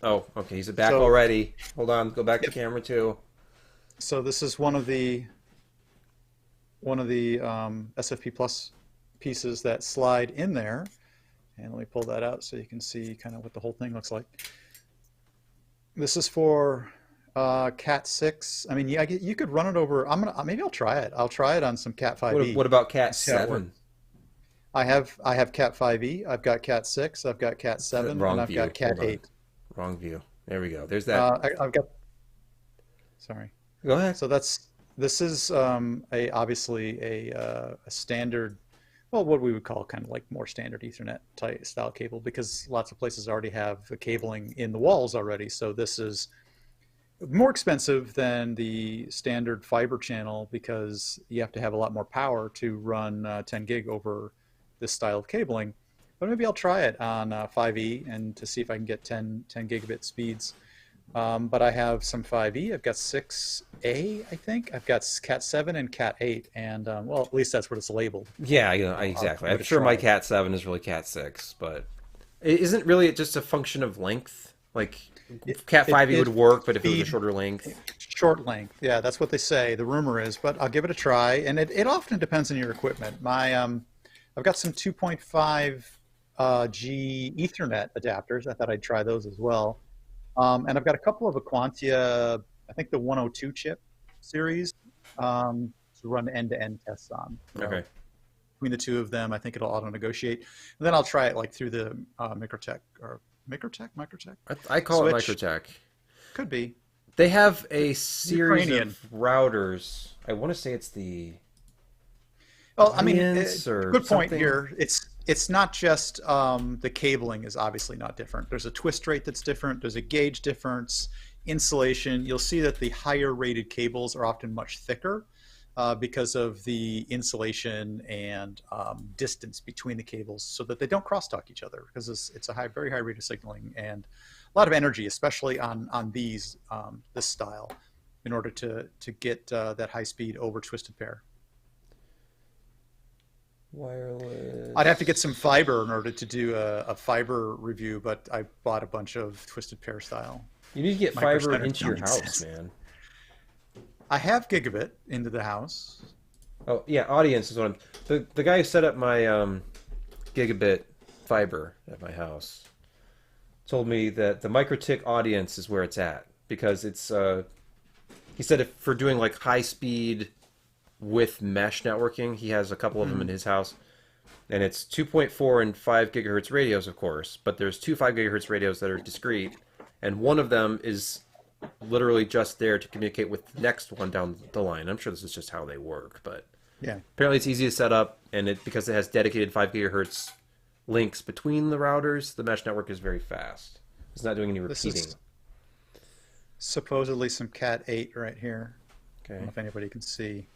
Oh, okay. He's back So, already. Hold on. Go back to yep. camera two. So this is one of the SFP plus pieces that slide in there. And let me pull that out so you can see kind of what the whole thing looks like. This is for Cat 6. I mean, yeah, you could run it over. Maybe I'll try it. I'll try it on some Cat 5e. What about Cat See how it 7? works. I have Cat 5e. I've got Cat 6. I've got Cat 7, and Wrong I've view. got Cat Hold on. 8. Wrong view. There we go. There's that. I've got. Sorry. Go ahead. So this is obviously a standard, well, what we would call kind of like more standard Ethernet type style cable, because lots of places already have the cabling in the walls already. So this is more expensive than the standard fiber channel because you have to have a lot more power to run 10 gig over this style of cabling. But maybe I'll try it on 5e and to see if I can get 10 gigabit speeds. But I have some 5e. I've got 6A, I think. I've got Cat 7 and Cat 8, and well, at least that's what it's labeled. Yeah, exactly. Give I'm it a sure my try. Cat 7 is really Cat 6, but isn't really just a function of length? Like It, Cat it, 5e would it work, but if it was a feed shorter length. short length. Yeah, that's what they say. The rumor is, but I'll give it a try. And it often depends on your equipment. I've got some 2.5 G Ethernet adapters. I thought I'd try those as well. And I've got a couple of Aquantia, I think the 102 chip series, to run end-to-end tests on. So Okay. between the two of them, I think it'll auto-negotiate. And then I'll try it like through the MicroTik I call it switch. MicroTek. Could be. They have a series Ukrainian. of routers. I want to say it's the Well, I mean, Alliance or good point something. here. It's not just the cabling is obviously not different. There's a twist rate that's different. There's a gauge difference. Insulation. You'll see that the higher rated cables are often much thicker because of the insulation and distance between the cables, so that they don't crosstalk each other. Because it's a very high rate of signaling and a lot of energy, especially on these this style, in order to get that high speed over twisted pair. I'd have to get Wireless. some fiber in order to do a fiber review, but I bought a bunch of twisted pair style You need to get micro fiber standards into your don't house, exist. man. I have gigabit into the house. Oh yeah, audience is what I'm. The guy who set up my gigabit fiber at my house told me that the MicroTik audience is where it's at because it's. He said if for doing like high speed with mesh networking, he has a couple of them in his house, and it's 2.4 and 5 gigahertz radios, of course. But there's two 5 gigahertz radios that are discrete, and one of them is literally just there to communicate with the next one down the line. I'm sure this is just how they work, but Yeah. apparently it's easy to set up, and because it has dedicated 5 gigahertz links between the routers, the mesh network is very fast. It's not doing any This repeating. is supposedly some Cat 8 right here. I don't Okay. know if anybody can see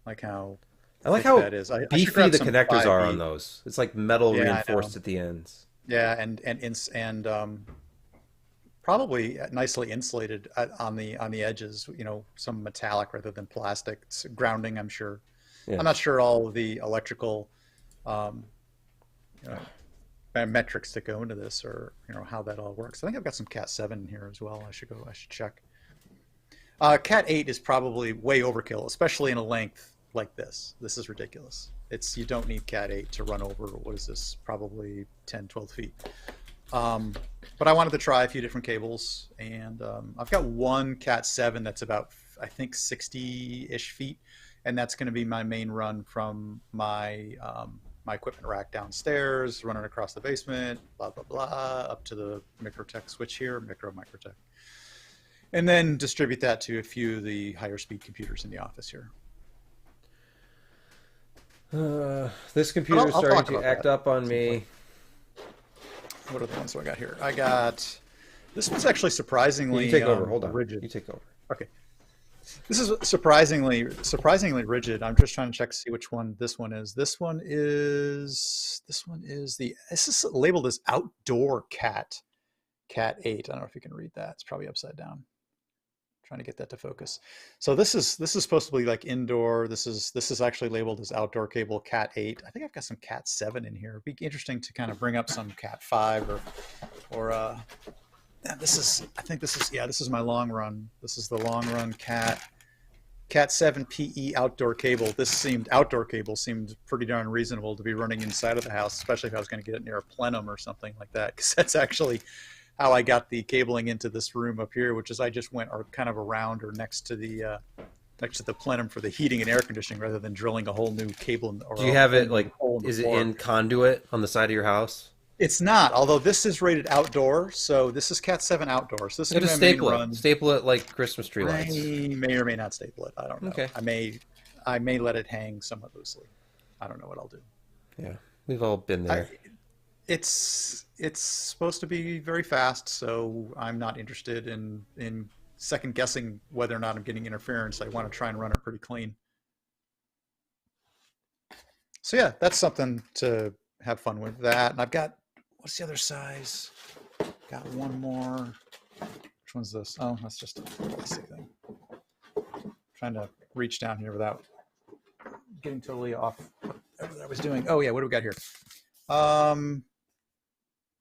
like how I like thick how that is. I should beefy grab the some connectors are 5e. on those. It's like metal Yeah, I know. reinforced at the ends. Yeah, and probably nicely insulated on the edges. You know, some metallic rather than plastic. It's grounding, I'm sure. Yeah. I'm not sure all of the electrical um, you know, metrics that go into this, or how that all works. I think I've got some Cat 7 in here as well. I should check. Cat 8 is probably way overkill, especially in a length like this. This is ridiculous. You don't need Cat 8 to run over, what is this, probably 10, 12 feet. But I wanted to try a few different cables, and I've got one Cat 7 that's about, I think, 60-ish feet, and that's going to be my main run from my my equipment rack downstairs, running across the basement, blah, blah, blah, up to the MicroTik switch here, MicroTik. And then distribute that to a few of the higher speed computers in the office here. This computer is starting to act up on me. What are the ones I got here? I got, this one's actually surprisingly you take over. Hold on. rigid. You take over. Okay. This is surprisingly rigid. I'm just trying to check to see which one this one is. This is labeled as outdoor Cat 8. I don't know if you can read that. It's probably upside down. Trying to get that to focus. So this is supposed to be like indoor. This is actually labeled as outdoor cable Cat 8. I think I've got some Cat 7 in here. It'd be interesting to kind of bring up some Cat 5 or this is my long run. This is the long run Cat 7 PE outdoor cable. Outdoor cable seemed pretty darn reasonable to be running inside of the house, especially if I was going to get it near a plenum or something like that, because that's actually how I got the cabling into this room up here, which is I just went kind of around or next to the plenum for the heating and air conditioning, rather than drilling a whole new cable. Do you have it like? Is it in conduit on the side of your house? It's not. Although this is rated outdoor, so this is Cat 7 outdoor. So this is just staple it. Staple it like Christmas tree lights. I may or may not staple it. I don't know. Okay. I may let it hang somewhat loosely. I don't know what I'll do. Yeah, we've all been there. It's supposed to be very fast, so I'm not interested in second guessing whether or not I'm getting interference. I want to try and run it pretty clean. So yeah, that's something to have fun with. That, and I've got, what's the other size? Got one more. Which one's this? Oh, that's just a basic thing. Trying to reach down here without getting totally off whatever I was doing. Oh yeah, what do we got here?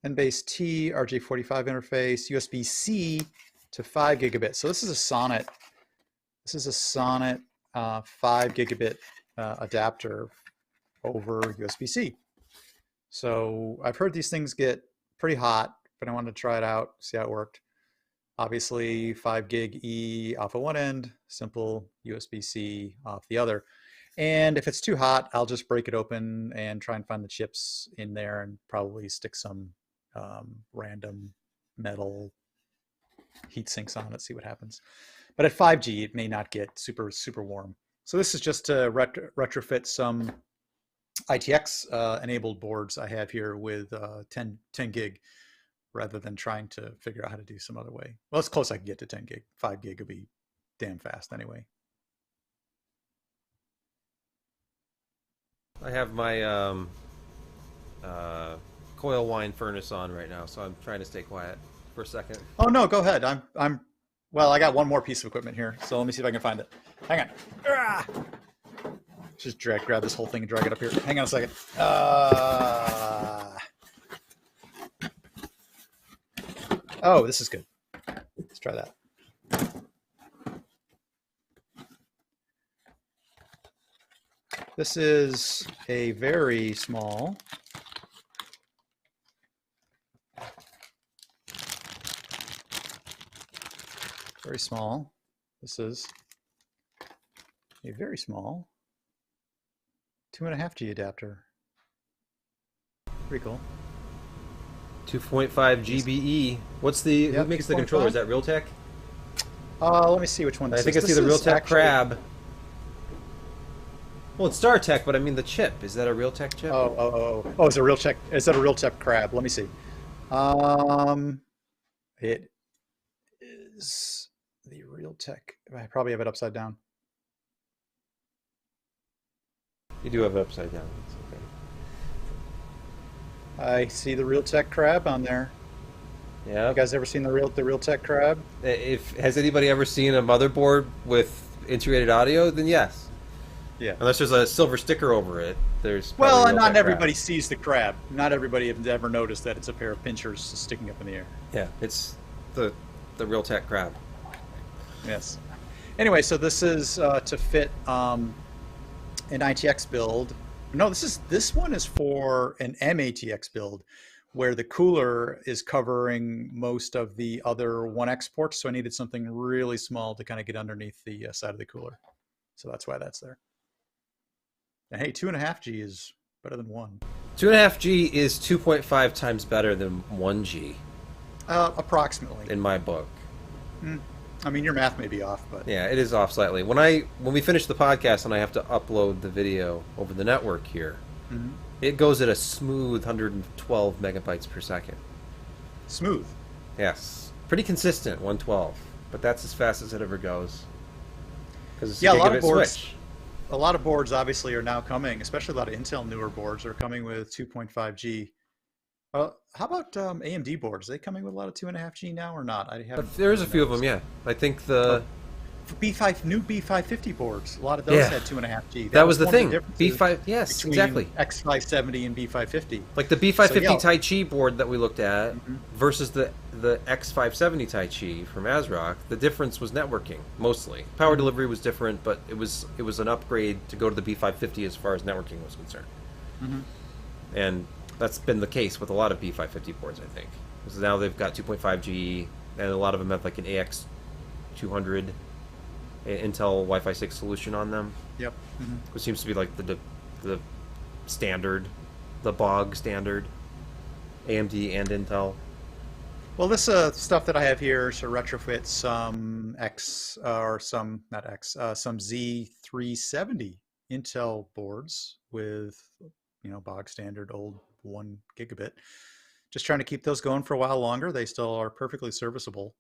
N-base T, RJ45 interface, USB-C to 5 gigabit. So this is a Sonnet. This is a Sonnet 5 gigabit adapter over USB-C. So I've heard these things get pretty hot, but I wanted to try it out, see how it worked. Obviously 5 gig E off of one end, simple USB-C off the other. And if it's too hot, I'll just break it open and try and find the chips in there and probably stick some random metal heat sinks on it, see what happens. But at 5G, it may not get super warm. So this is just to retrofit some ITX enabled boards I have here with 10 gig, rather than trying to figure out how to do some other way. Well, as close I can get to 10 gig. 5 gig would be damn fast anyway. I have my coil wine furnace on right now, so I'm trying to stay quiet for a second. Oh no, go ahead. Well, I got one more piece of equipment here, so let me see if I can find it. Hang on. Ah! Just grab this whole thing and drag it up here. Hang on a second. Oh, this is good. Let's try that. This is a very small This is a very small 2.5G adapter. Pretty cool. 2.5 GBE. What's the who makes the controller? Is that Realtek? Let me see which one this is. I think it's either Realtek Crab. Well, it's StarTech, but I mean the chip. Is that a Realtek chip? Oh, is it a Realtek? Is that a Realtek Crab? Let me see. It is the Realtek. I probably have it upside down. You do have it upside down. It's okay. I see the Realtek Crab on there. Yeah. You guys ever seen the Realtek Crab? Has anybody ever seen a motherboard with integrated audio? Then yes. Yeah. Unless there's a silver sticker over it, there's Well, probably and Realtek not crab. everybody sees the crab. Not everybody has ever noticed that it's a pair of pinchers sticking up in the air. Yeah, it's the Realtek crab. Yes. Anyway, so this is to fit an ITX build. No, this one is for an MATX build, where the cooler is covering most of the other 1X ports. So I needed something really small to kind of get underneath the side of the cooler. So that's why that's there. And hey, 2.5G is better than 1. 2.5G is 2.5 times better than 1G. Approximately. In my book. I mean, your math may be off, but yeah, it is off slightly. When we finish the podcast and I have to upload the video over the network here, it goes at a smooth 112 megabytes per second. Smooth. Yes, pretty consistent 112, but that's as fast as it ever goes. Because it's a a lot of gigabit boards. switch. A lot of boards obviously are now coming, especially a lot of Intel newer boards are coming with 2.5G. How about AMD boards? Are they coming with a lot of 2.5G now or not? I haven't. There's a few of them, yeah. I think the new B550 boards, a lot of those had 2.5G. That was the one of thing. B5, yes, between exactly. X570 and B550. Like the B550 Tai Chi board that we looked at versus the X570 Tai Chi from ASRock, the difference was networking mostly. Power delivery was different, but it was an upgrade to go to the B550 as far as networking was concerned. And that's been the case with a lot of B550 boards, I think. Because now they've got 2.5G, and a lot of them have like an AX200 Intel Wi-Fi 6 solution on them. Yep. Which seems to be like the standard, the bog standard, AMD and Intel. Well, this stuff that I have here to retrofit some some Z370 Intel boards with, bog standard old 1 gigabit. Just trying to keep those going for a while longer. They still are perfectly serviceable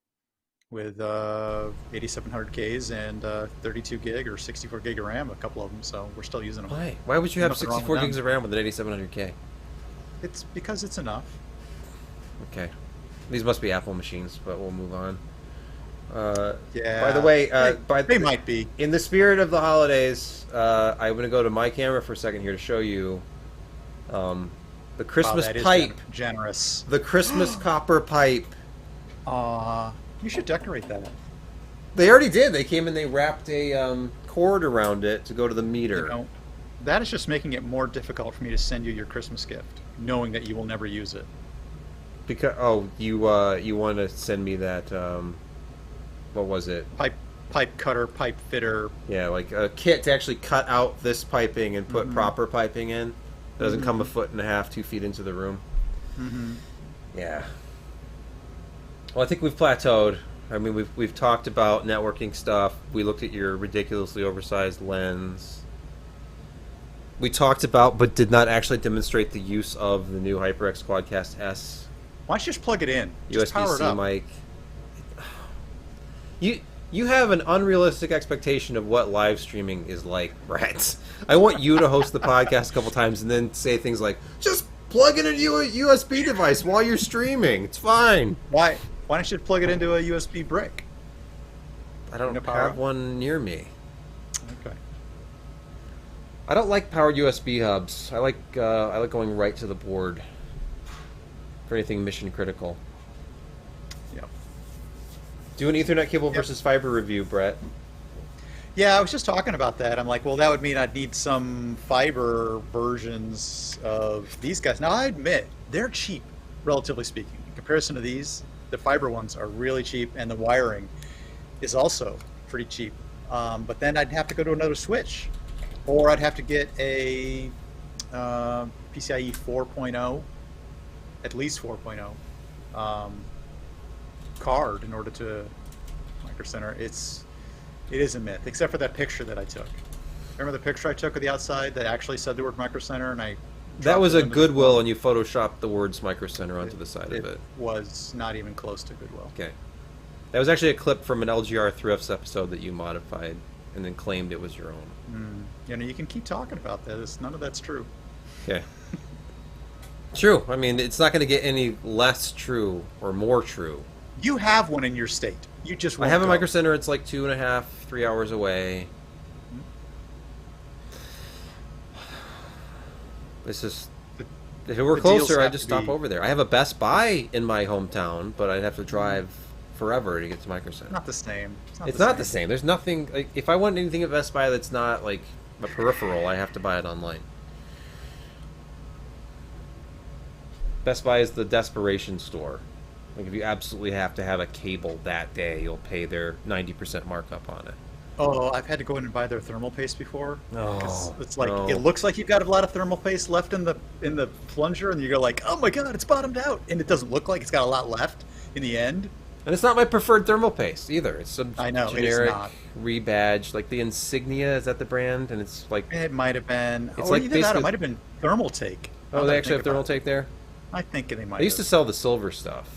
with 8700Ks and 32 gig or 64 gig of RAM, a couple of them. So we're still using them. Why? Why would you have Nothing wrong 64 with gigs of RAM with an 8700K? It's because it's enough. Okay. These must be Apple machines, but we'll move on. Yeah. By the way, they might be. In the spirit of the holidays, I'm going to go to my camera for a second here to show you the Christmas pipe. Generous. The Christmas copper pipe. You should decorate that. They already did. They came and they wrapped a cord around it to go to the meter. That is just making it more difficult for me to send you your Christmas gift, knowing that you will never use it. Because you want to send me that what was it? Pipe cutter, pipe fitter. Yeah, like a kit to actually cut out this piping and put proper piping in. It doesn't come a foot and a half, 2 feet into the room. Yeah. Well, I think we've plateaued. I mean, we've talked about networking stuff. We looked at your ridiculously oversized lens. We talked about, but did not actually demonstrate the use of the new HyperX Quadcast S. Why don't you just plug it in? Just power it USB-C up. mic. You have an unrealistic expectation of what live streaming is like, Brett. I want you to host the podcast a couple times and then say things like, just plug in a USB device while you're streaming. It's fine. Why don't you plug it into a USB brick? I don't have one near me. Okay. I don't like powered USB hubs. I like going right to the board for anything mission critical. Yep. Do an Ethernet cable versus fiber review, Brett. Yeah, I was just talking about that. I'm like, well, that would mean I'd need some fiber versions of these guys. Now, I admit, they're cheap, relatively speaking. In comparison to these, the fiber ones are really cheap, and the wiring is also pretty cheap. But then I'd have to go to another switch, or I'd have to get a PCIe 4.0, at least 4.0 card in order to Micro Center. It is a myth, except for that picture that I took. Remember the picture I took of the outside that actually said the word Micro Center, and I that was a Goodwill, and you photoshopped the words Micro Center onto the side of it. It was not even close to Goodwill. Okay. That was actually a clip from an LGR Thrifts episode that you modified and then claimed it was your own. You can keep talking about that. None of that's true. Okay. True. I mean, it's not going to get any less true or more true. You have one in your state. You just won't I have a go. Micro Center. It's like 2.5, 3 hours away. It's just if it were The deals closer, I'd have just to stop be- over there. I have a Best Buy in my hometown, but I'd have to drive forever to get to Micro Center. Not the same. It's not the same. There's nothing like if I want anything at Best Buy that's not like a peripheral, I have to buy it online. Best Buy is the desperation store. Like if you absolutely have to have a cable that day, you'll pay their 90% markup on it. Oh, I've had to go in and buy their thermal paste before. Oh, It's like no. it looks like you've got a lot of thermal paste left in the plunger, and you go like, oh my god, it's bottomed out, and it doesn't look like it's got a lot left in the end. And it's not my preferred thermal paste either. It's some I know, it is generic not. rebadge, like the Insignia. Is that the brand? And it's like It might have been. It's Or like either that, basically- it might have been Thermaltake. oh, they actually have thermal take there. I think they might. They used to have. sell the silver stuff,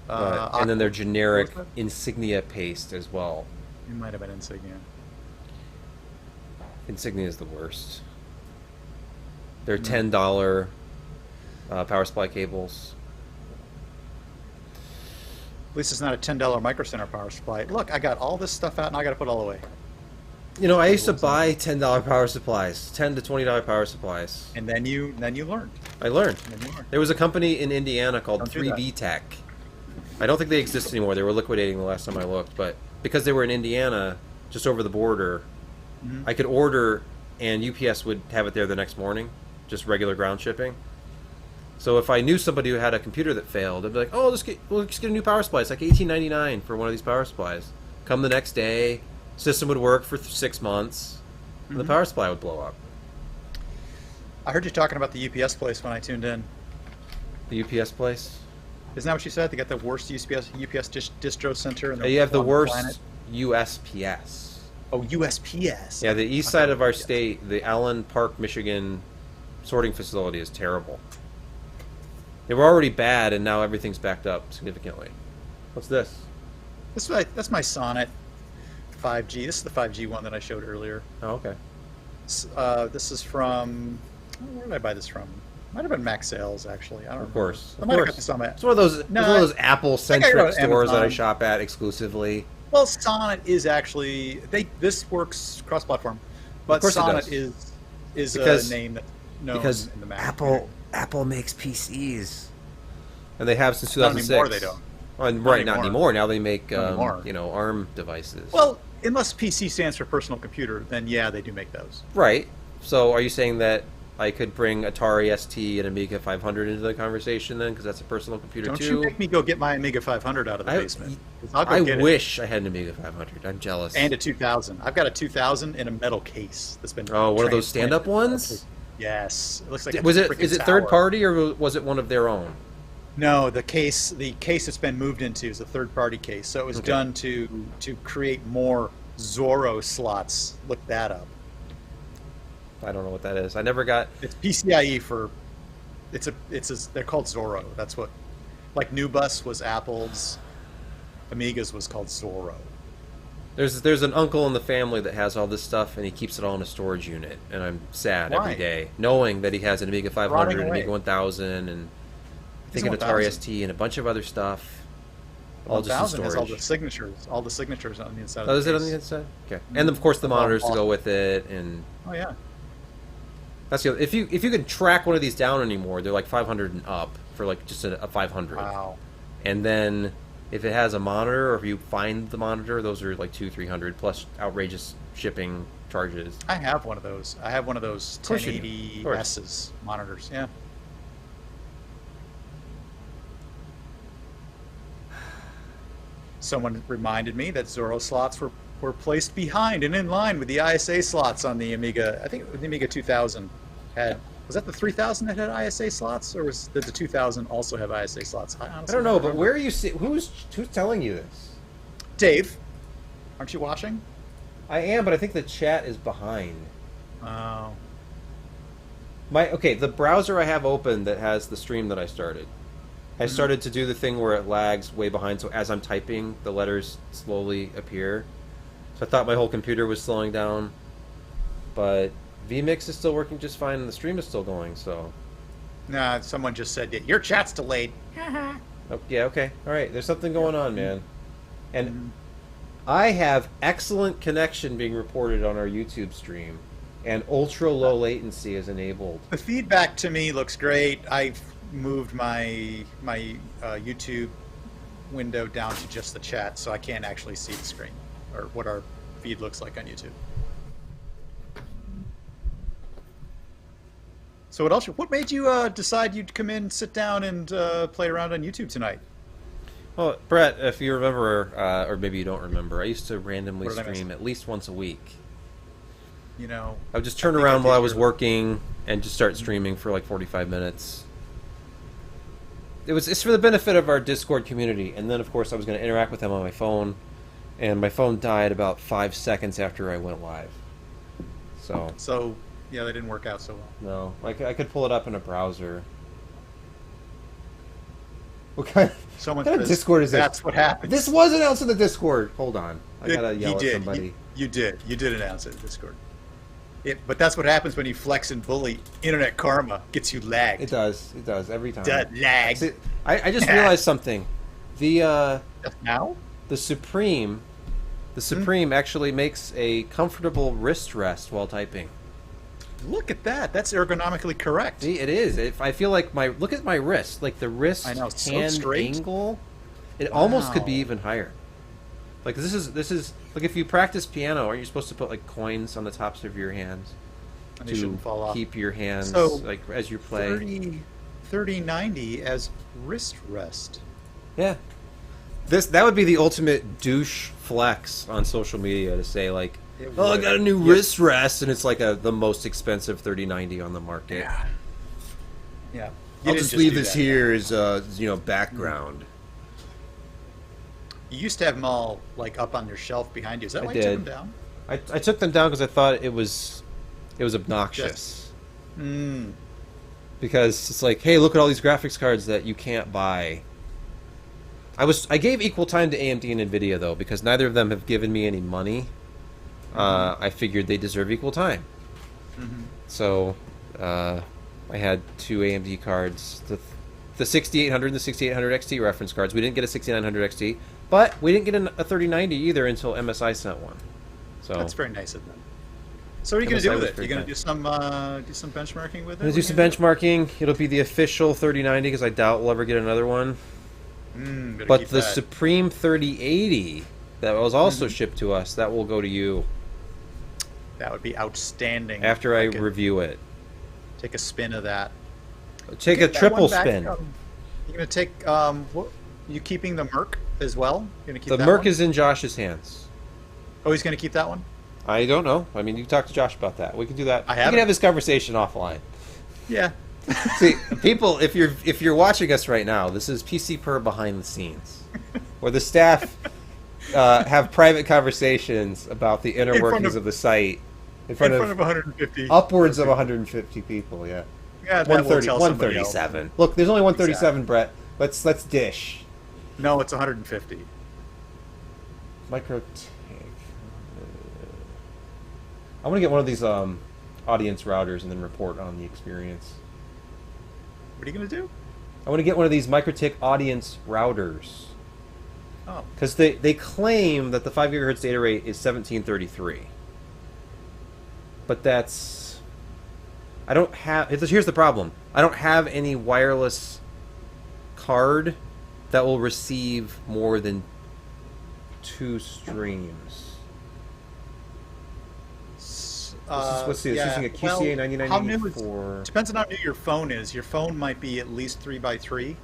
and then their generic what was Insignia paste as well. It might have been Insignia. Insignia is the worst. They're $10 power supply cables. At least it's not a $10 Micro Center power supply. Look, I got all this stuff out, and I got to put it all away. You know, I used to buy $10 power supplies, $10 to $20 power supplies. And then you learned. I learned. And then you learned. There was a company in Indiana called Don't do that. 3B Tech. I don't think they exist anymore. They were liquidating the last time I looked, but because they were in Indiana, just over the border, I could order and UPS would have it there the next morning, just regular ground shipping. So if I knew somebody who had a computer that failed, I'd be like, "Oh, we'll just get a new power supply. It's like $18.99 for one of these power supplies." Come the next day, system would work for 6 months, and the power supply would blow up. I heard you talking about the UPS place when I tuned in. The UPS place. Isn't that what you said? They got the worst UPS distro center in the You have the on worst planet? USPS. Oh, USPS. Yeah, the east side of our state, the Allen Park, Michigan sorting facility is terrible. They were already bad, and now everything's backed up significantly. What's this? That's my Sonnet 5G. This is the 5G one that I showed earlier. Oh, okay. This is from. Where did I buy this from? Might have been Max Sales, actually. I don't Of course. I Of might have course. got this on my. It's one of those, No, it's one of those I got it Apple-centric on stores that I Amazon. shop at exclusively. Well, Sonnet is actually this works cross-platform, but course it Sonnet does. is Because- a name that known Because in the Mac Apple makes PCs, and they have since Not 2006. anymore, they don't. Well, Not right, not anymore. anymore. Now they make anymore. ARM devices. Well, unless PC stands for personal computer, then yeah, they do make those. right. So are you saying that I could bring Atari ST and Amiga 500 into the conversation then, because that's a personal computer Don't too? you make me go get my Amiga 500 out of the I- basement. 'Cause I'll go I get it. wish I had an Amiga 500. I'm jealous. And a 2000. I've got a 2000 in a metal case that's been. Oh, one of those transplanted. stand-up ones? Yes, it looks like. Was a it freaking is it tower. third party or was it one of their own? No, the case it's been moved into is a third party case. So it was Okay. done to create more Zorro slots. Look that up. I don't know what that is. I never got. It's PCIe for. They're called Zorro. That's what, like Nubus was Apple's. Amiga's was called Zorro. There's an uncle in the family that has all this stuff, and he keeps it all in a storage unit, and I'm sad Why? every day knowing that he has an Amiga 500, Rotting an away. Amiga 1000, and I think an 1000. Atari ST, and a bunch of other stuff. All just in 1000 has all the storage. signatures. All the signatures on the inside. Oh, of is the it on case. the inside? Okay, and of course the monitors to go with it, and Oh yeah. that's the other, if you can track one of these down anymore, they're like 500 and up for like just a 500. Wow. And then if it has a monitor, or if you find the monitor, those are like 200-300 plus outrageous shipping charges. I have one of those. I have one of those course you do. Of course. 1080s monitors. Yeah. Someone reminded me that Zorro slots were placed behind and in line with the ISA slots on the Amiga. I think the Amiga 2000 had. Was that the 3000 that had ISA slots, or did the 2000 also have ISA slots? I honestly don't know, but remember. where are you see who's telling you this? Dave, aren't you watching? I am, but I think the chat is behind. Oh. The browser I have open that has the stream that I started has started to do the thing where it lags way behind, so as I'm typing, the letters slowly appear. So I thought my whole computer was slowing down, but vMix is still working just fine, and the stream is still going, so... Nah, someone just said, your chat's delayed. Oh, yeah, okay. All right, there's something going on, man. And I have excellent connection being reported on our YouTube stream. and ultra low latency is enabled. The feedback to me looks great. I've moved my YouTube window down to just the chat, so I can't actually see the screen or what our feed looks like on YouTube. So what else? What made you decide you'd come in, sit down, and play around on YouTube tonight? Well, Brett, if you remember, or maybe you don't remember, I used to randomly What did I miss? stream at least once a week. You know, I would just turn around while I was working and just start streaming for like 45 minutes. It's for the benefit of our Discord community, and then of course I was going to interact with them on my phone, and my phone died about 5 seconds after I went live. So yeah, that didn't work out so well. no, I could pull it up in a browser. What kind of Discord is this? That's what happened. This was announced in the Discord. Hold on, I gotta yell at somebody. You did announce it in Discord. But that's what happens when you flex and bully. Internet karma gets you lagged. It does every time. Lag. See, I just realized something. The now? The Supreme actually makes a comfortable wrist rest while typing. Look at that. That's ergonomically correct. See, it is. I feel like look at my wrist, like the wrist I know, it's so hand straight. angle. It almost could be Wow. even higher. Like this is like if you practice piano, aren't you supposed to put like coins on the tops of your hands And they shouldn't fall off. keep your hands So, like as you play? 3090 as wrist rest. Yeah. That would be the ultimate douche flex on social media to say like, It oh, I would. got a new wrist rest, and it's like the most expensive 3090 on the market. Yeah. You I'll didn't just leave do this that. here as background. You used to have them all like up on your shelf behind you. Is that I why you took did. them I took them down because I thought it was obnoxious. down? Because it's like, hey, look at all these graphics cards that you can't buy. I gave equal time to AMD and Nvidia though, because neither of them have given me any money. I figured they deserve equal time. So I had two AMD cards, the 6800 and the 6800 XT reference cards. We didn't get a 6900 XT, but we didn't get a 3090 either until MSI sent one. So That's very nice of them. So what are you going to MSI do with was it? pretty You're going to kind. do some benchmarking with it? I'm gonna do some benchmarking. It'll be the official 3090 because I doubt we'll ever get another one. But the Supreme 3080 that was also shipped to us, that will go to you that would be outstanding. after I review it. Take a spin of that. Take a Get that triple one back, spin. You're going to take you keeping the Merc as well? You're going to keep The that Merc one? is in Josh's hands. Oh, he's going to keep that one? I don't know. I mean, you talk to Josh about that. We can do that. I We can haven't. have this conversation offline. Yeah. See, people, if you're watching us right now, this is PC Per behind the scenes, where the staff have private conversations about the inner workings of the site in front of 150. upwards of 150 people. Yeah, Yeah, that will 130, tell somebody else. 137. Look, there's only 137, Brett. Let's dish. No, it's 150. MicroTik. I want to get one of these audience routers and then report on the experience. What are you going to do? I want to get one of these MicroTik audience routers. Oh. Because they claim that the 5 gigahertz data rate is 1733. But that's... I don't have... Here's the problem. I don't have any wireless card that will receive more than 2 streams. Let's see, it's using a QCA 9984. Depends on how new your phone is. Your phone might be at least 3x3.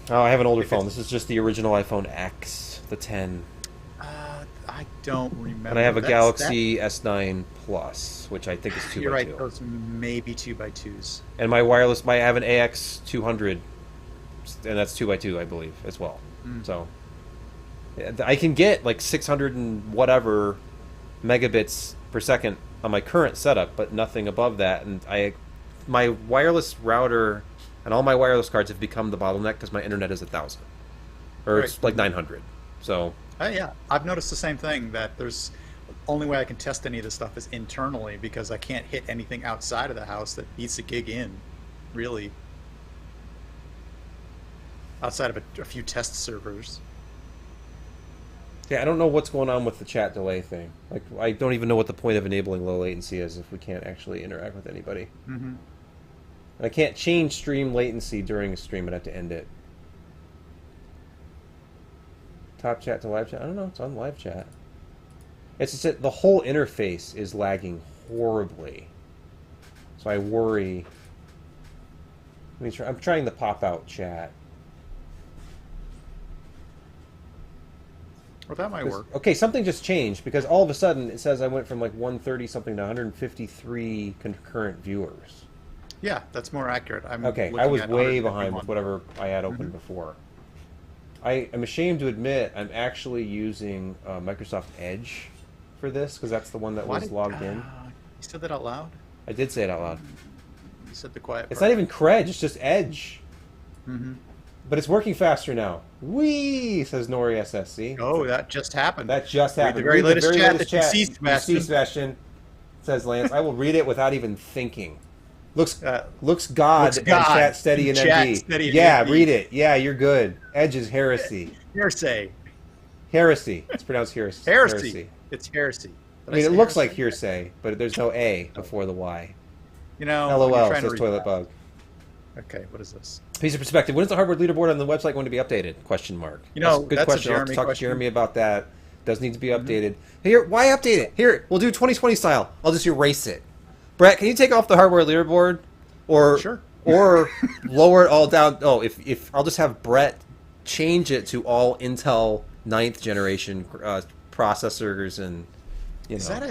Oh, I have an older phone. This is just the original iPhone X, the 10. I don't remember. And I have a Galaxy S9 Plus, which I think is 2x2. You're right, those may be 2x2s. And my wireless, I have an AX200, and that's 2x2, I believe, as well. So I can get like 600 and whatever megabits per second on my current setup, but nothing above that. And my wireless router and all my wireless cards have become the bottleneck because my internet is 1,000, or it's like 900. So Yeah, I've noticed the same thing, that there's only way I can test any of this stuff is internally, because I can't hit anything outside of the house that beats a gig in, really. Outside of a few test servers. Yeah, I don't know what's going on with the chat delay thing. Like, I don't even know what the point of enabling low latency is if we can't actually interact with anybody. Mm-hmm. I can't change stream latency during a stream. I'd have to end it. Top chat to live chat? I don't know. It's on live chat. It's just that the whole interface is lagging horribly. So I worry. Let me try. I'm trying the pop-out chat. Well, that might work. Okay, something just changed because all of a sudden it says I went from like 130 something to 153 concurrent viewers. Yeah, that's more accurate. Okay, I was way behind with whatever I had open before. I am ashamed to admit I'm actually using Microsoft Edge for this because that's the one that was logged in. You said that out loud? I did say it out loud. You said the quiet part. It's not even Credge, it's just Edge. Mm-hmm. But it's working faster now. Whee, says Nori SSC. Oh, that just happened. That just happened. The very latest chat that you see, Sebastian. You see, Sebastian, says Lance. I will read it without even thinking. Looks God and chat steady and MD. Yeah, read it. Yeah, you're good. Edge is heresy. Hearsay. Heresy. It's pronounced heresy. Heresy. It's heresy. I mean, it looks like hearsay, but there's no A before the Y. You know, LOL says Toilet Bug. Okay, what is this? Piece of perspective. When is the hardware leaderboard on the website going to be updated? Question mark. You know, good that's question. A I'll have to talk to question. Jeremy about that. Does need to be updated. Here, why update it? Here, we'll do 2020 style. I'll just erase it. Brett, can you take off the hardware leaderboard, or sure, or lower it all down? Oh, if I'll just have Brett change it to all Intel 9th generation processors and Is that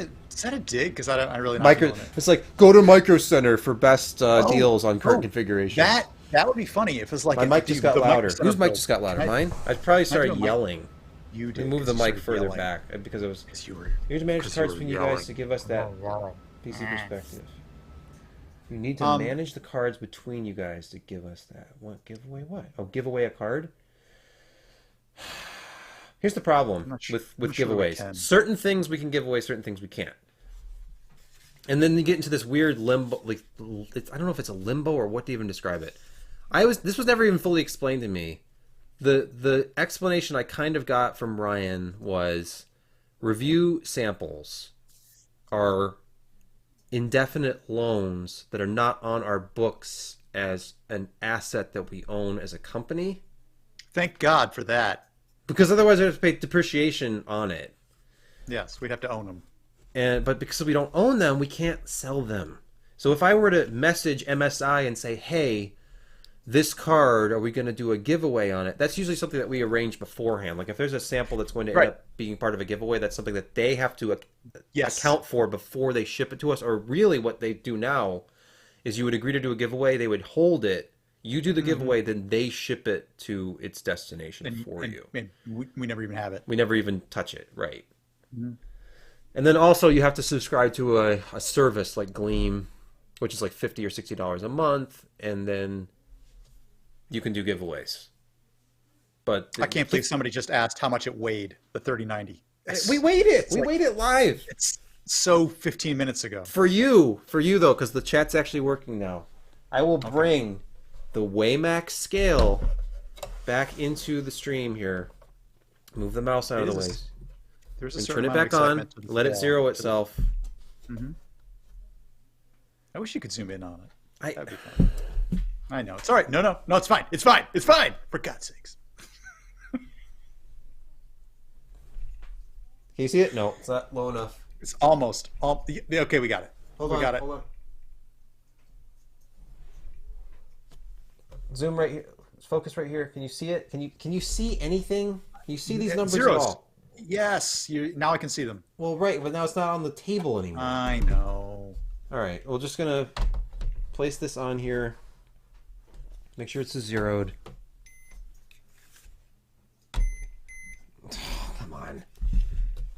a dig? Because I really not Micro. It's like go to Micro Center for best deals on current configuration. That would be funny if it's like my mic just got louder. Whose mic just got louder? Mine. I probably started yelling. You did. Move the mic further back because it was. You need to manage the cards between you guys to give us that PC perspective. You need to manage the cards between you guys to give us that. What giveaway? What? Oh, give away a card. Here's the problem with giveaways. Certain things we can give away, certain things we can't. And then you get into this weird limbo. Like I don't know if it's a limbo or what to even describe it. This was never even fully explained to me. The explanation I kind of got from Ryan was review samples are indefinite loans that are not on our books as an asset that we own as a company. Thank God for that. Because otherwise we have to pay depreciation on it. Yes, we'd have to own them. But because we don't own them, we can't sell them. So if I were to message MSI and say, hey, this card, are we going to do a giveaway on it? That's usually something that we arrange beforehand. Like if there's a sample that's going to end up being part of a giveaway, that's something that they have to account for before they ship it to us. Or really what they do now is you would agree to do a giveaway, they would hold it, you do the giveaway, then they ship it to its destination for you. And we never even have it. We never even touch it, right. And then also you have to subscribe to a service like Gleam, which is like $50 or $60 a month, and then you can do giveaways. But I can't believe somebody just asked how much it weighed, the 3090. We weighed it. We weighed it live. It's so 15 minutes ago. For you though, because the chat's actually working now. I will bring the Waymax scale back into the stream here. Move the mouse out of the way. And turn it back on. Let it zero itself. I wish you could zoom in on it. That'd be fun. I know. It's all right. No, it's fine. It's fine. It's fine. For God's sakes. Can you see it? No, it's not low enough. It's almost. Okay, we got it. Hold on. Zoom right here. Focus right here. Can you see it? Can you see anything? Can you see these numbers at all? Yes. Now I can see them. Well, right, but now it's not on the table anymore. I know. All right. We're just gonna place this on here. Make sure it's zeroed. Oh, come on.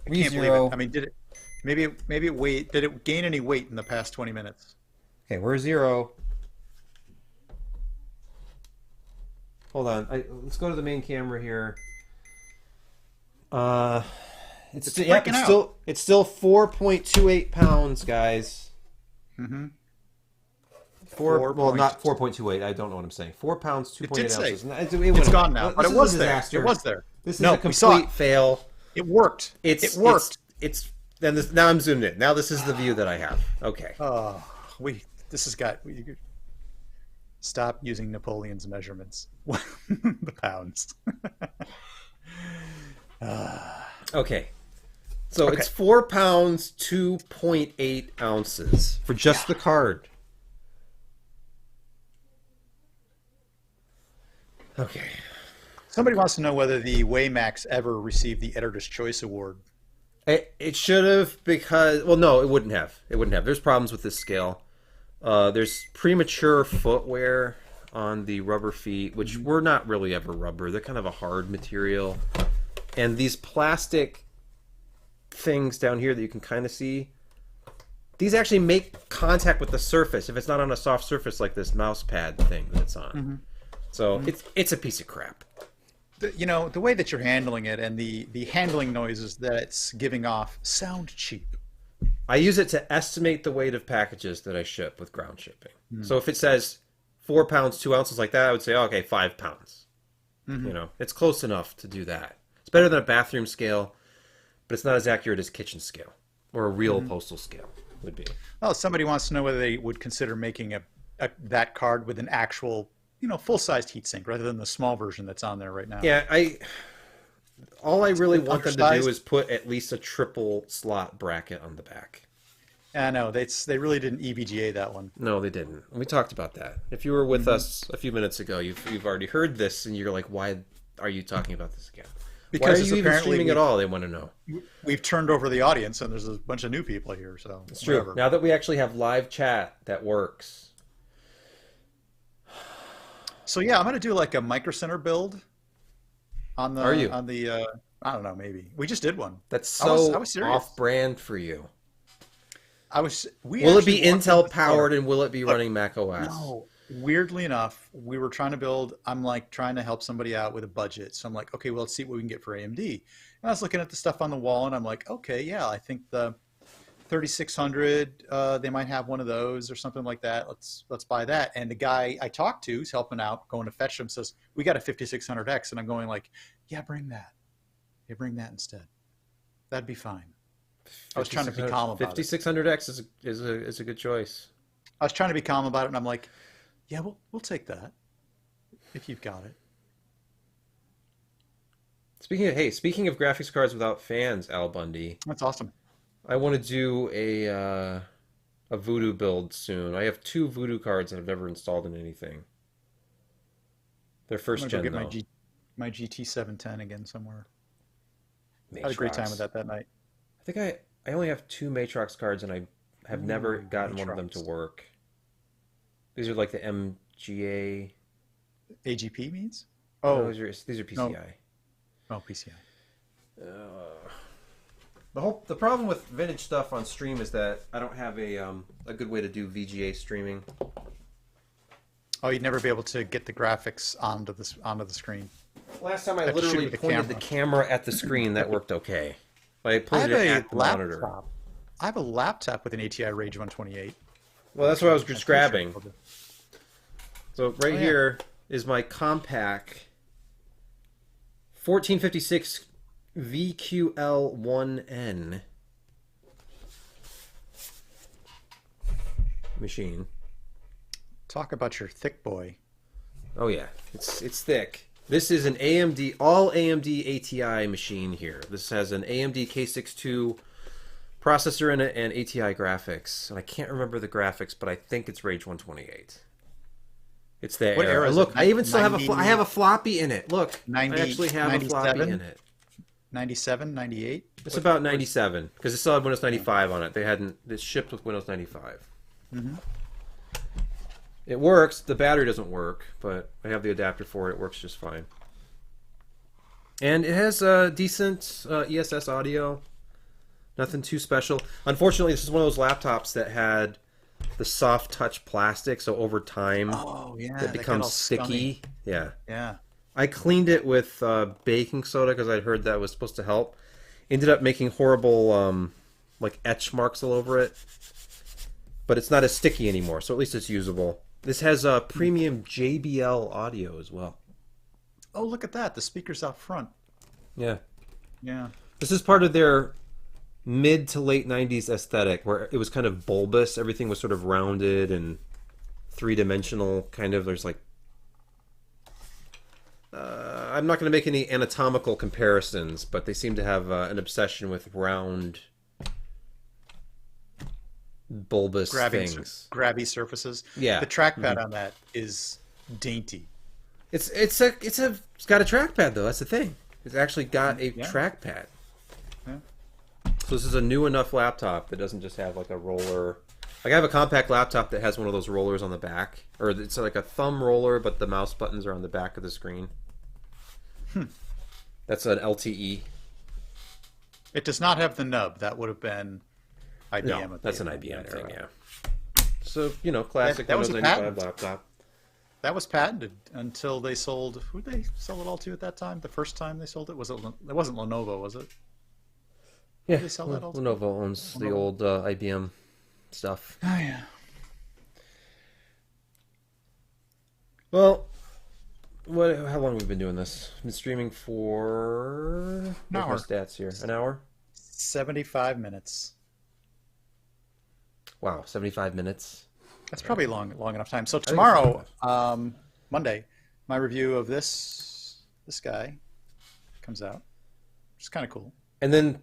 I can't believe it. I mean, did it? Maybe it did it gain any weight in the past 20 minutes? Okay, we're 0. Hold on. Let's go to the main camera here. It's still 4.28 pounds, guys. Not 4.28. I don't know what I'm saying. 4 pounds, 2.8 ounces. It's gone now, but it was there. It was there. This is a complete fail. It worked. It worked. It's then this, now I'm zoomed in. Now this is the view that I have. Okay. Oh, this has got. Stop using Napoleon's measurements. The pounds. Okay. So it's 4 pounds, 2.8 ounces for just the card. Okay. Somebody wants to know whether the Waymax ever received the Editor's Choice Award. It should have, because, well, no, it wouldn't have. It wouldn't have. There's problems with this scale. There's premature footwear on the rubber feet, which were not really ever rubber. They're kind of a hard material. And these plastic things down here that you can kind of see, these actually make contact with the surface if it's not on a soft surface like this mouse pad thing that it's on. So it's a piece of crap. The way that you're handling it and the handling noises that it's giving off sound cheap. I use it to estimate the weight of packages that I ship with ground shipping. So if it says 4 pounds, 2 ounces like that, I would say, oh, okay, 5 pounds. You know, it's close enough to do that. It's better than a bathroom scale, but it's not as accurate as kitchen scale or a real postal scale would be. Oh, somebody wants to know whether they would consider making that card with an actual, full-sized heatsink rather than the small version that's on there right now. Yeah, all I really want them to do is put at least a triple slot bracket on the back. I know, they really didn't EVGA that one. No, they didn't. We talked about that. If you were with us a few minutes ago, you've already heard this, and you're like, why are you talking about this again? Because why are you even streaming at all? They want to know. We've turned over the audience, and there's a bunch of new people here, so it's true. Whatever. Now that we actually have live chat that works. So yeah, I'm going to do like a Micro Center build on the. Are you? On the I don't know, maybe we just did one. That's so I was off-brand for you. Will it be Intel powered and will it be running Mac OS? No. Weirdly enough, we were trying to build. I'm like trying to help somebody out with a budget, so I'm like, okay, well, let's see what we can get for AMD. And I was looking at the stuff on the wall, and I'm like, okay, yeah, I think the 3600, they might have one of those or something like that. Let's buy that. And the guy I talked to, who's helping out, going to fetch them, says we got a 5600X, and I'm going like, yeah, bring that. Yeah, bring that instead. That'd be fine. I was trying to be calm about it. 5600X is a good choice. I was trying to be calm about it, and I'm like, yeah, we'll take that if you've got it. Speaking of graphics cards without fans, Al Bundy. That's awesome. I want to do a Voodoo build soon. I have 2 Voodoo cards that I've never installed in anything. They're first gen, though. My GT710 again somewhere. Matrox. I had a great time with that night. I think I only have 2 Matrox cards, and I have never gotten one of them to work. These are like the MGA. AGP means? Oh, no, these are PCI. No. Oh, PCI. The problem with vintage stuff on stream is that I don't have a good way to do VGA streaming. Oh, you'd never be able to get the graphics onto the screen. Last time I literally pointed the camera at the screen, that worked okay. I pointed it at the monitor. I have a laptop with an ATI Rage 128. Well, that's what I was just grabbing. So here is my Compaq 1456 VQL1N machine. Talk about your thick boy. Oh yeah, it's thick. This is an AMD, all AMD ATI machine here. This has an AMD K62 processor in it and ATI graphics. And I can't remember the graphics, but I think it's Rage 128. It's there. What era? Look, I even still have I have a floppy in it. Look, 90, I actually have 97? a floppy in it. 97, 98? It's about 97 because it still had Windows 95 on it. It shipped with Windows 95. Mm-hmm. It works. The battery doesn't work, but I have the adapter for it. It works just fine. And it has decent ESS audio. Nothing too special. Unfortunately, this is one of those laptops that had the soft touch plastic, so over time it becomes sticky. Scummy. Yeah. I cleaned it with baking soda because I'd heard that was supposed to help. Ended up making horrible like etch marks all over it. But it's not as sticky anymore, so at least it's usable. This has premium JBL audio as well. Oh, look at that. The speaker's out front. Yeah. Yeah. This is part of their mid to late 90s aesthetic where it was kind of bulbous. Everything was sort of rounded and three-dimensional, kind of. There's like... I'm not going to make any anatomical comparisons, but they seem to have an obsession with round, bulbous things. Grabby surfaces. Yeah. The trackpad on that is dainty. It's got a trackpad, though. That's the thing. It's actually got a trackpad. Yeah. So this is a new enough laptop that doesn't just have like a roller. Like I have a compact laptop that has one of those rollers on the back, or it's like a thumb roller, but the mouse buttons are on the back of the screen. That's an LTE. It does not have the nub. That would have been IBM. No, that's an IBM thing, yeah. So, you know, classic that was Windows a 95 patent. laptop. That was patented until they sold. Who did they sell it all to at that time? The first time they sold it was it? It wasn't Lenovo, was it? Yeah, Did they sell that all to? Lenovo owns the old IBM stuff. Oh yeah. Well, how long have we been doing this? I've been streaming for... An hour. Where's my stats here? An hour? 75 minutes. Wow, 75 minutes. That's probably long enough time. So tomorrow, Monday, my review of this guy comes out, which is kind of cool. And then,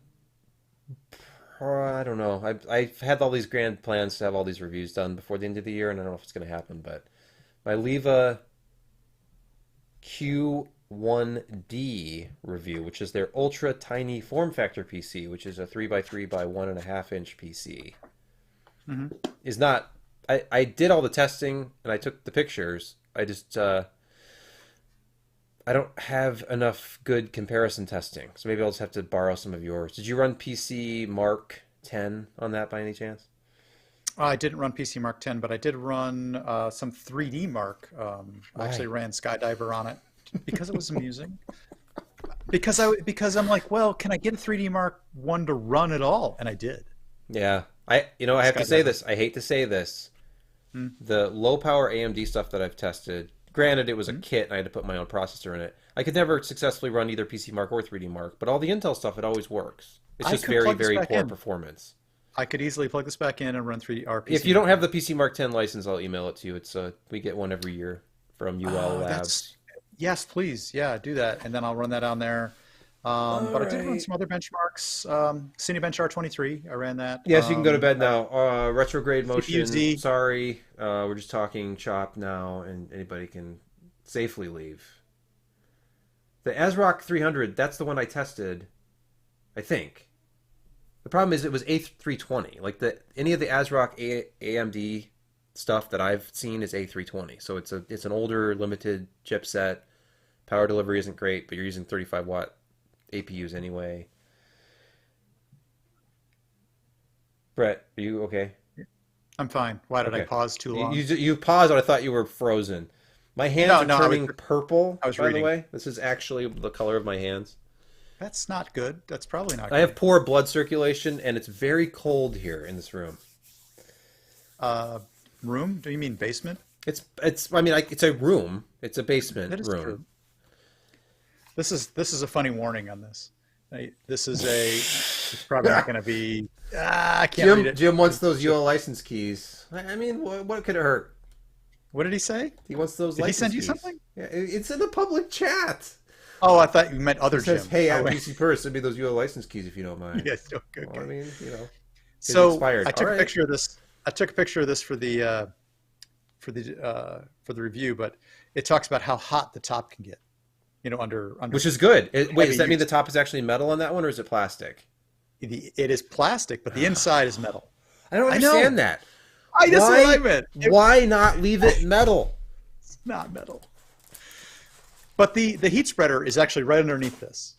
I don't know. I've had all these grand plans to have all these reviews done before the end of the year, and I don't know if it's going to happen, but my Leva Q1D review, which is their ultra tiny form factor PC, which is a 3x3 by 1.5 inch PC, is not... I did all the testing and I took the pictures. I just I don't have enough good comparison testing, so maybe I'll just have to borrow some of yours. Did you run PC Mark 10 on that by any chance? I didn't run PC Mark 10, but I did run some 3D Mark. I actually ran Skydiver on it because it was amusing. Because I'm like, well, can I get a 3D Mark 1 to run at all? And I did. Yeah, I have to say this. I hate to say this. The low power AMD stuff that I've tested, granted it was a kit and I had to put my own processor in it. I could never successfully run either PC Mark or 3D Mark, but all the Intel stuff, it always works. It's just very, very poor performance. I could easily plug this back in and run 3D or PC. If you don't have the PC Mark 10 license, I'll email it to you. It's we get one every year from UL Labs. Yes, please. Yeah, do that. And then I'll run that on there. But I did run some other benchmarks. Cinebench R23, I ran that. Yes, you can go to bed now. Retrograde motion. CPUZ. Sorry, we're just talking chop now, and anybody can safely leave. The ASRock 300, that's the one I tested, I think. The problem is it was A320. Like any of the ASRock AMD stuff that I've seen is A320. So it's an older limited chipset. Power delivery isn't great, but you're using 35 watt APUs anyway. Brett, are you okay? I'm fine. Why did I pause too long? You paused and I thought you were frozen. My hands are turning purple, by the way. This is actually the color of my hands. That's not good. That's probably not good. I have poor blood circulation, and it's very cold here in this room. Room? Do you mean basement? It's a room. It's a basement room. True. This is a funny warning on this. It's probably not going to be. I can't read it. Jim wants those UL license keys. I mean, what could it hurt? What did he say? He wants those license keys. Did he send you something? Yeah, it's in the public chat. Oh, I thought you meant other Jim. It says, hey, I'm PC Purse. Send me those UL license keys if you don't mind. Yes, okay. Well, I mean, So inspired. I took a picture of this. I took a picture of this for the review, but it talks about how hot the top can get. Under which is good. Wait, does that mean the top is actually metal on that one, or is it plastic? It is plastic, but the inside is metal. I don't understand that. That's what I meant. Why not leave it metal? It's not metal. But the heat spreader is actually right underneath this.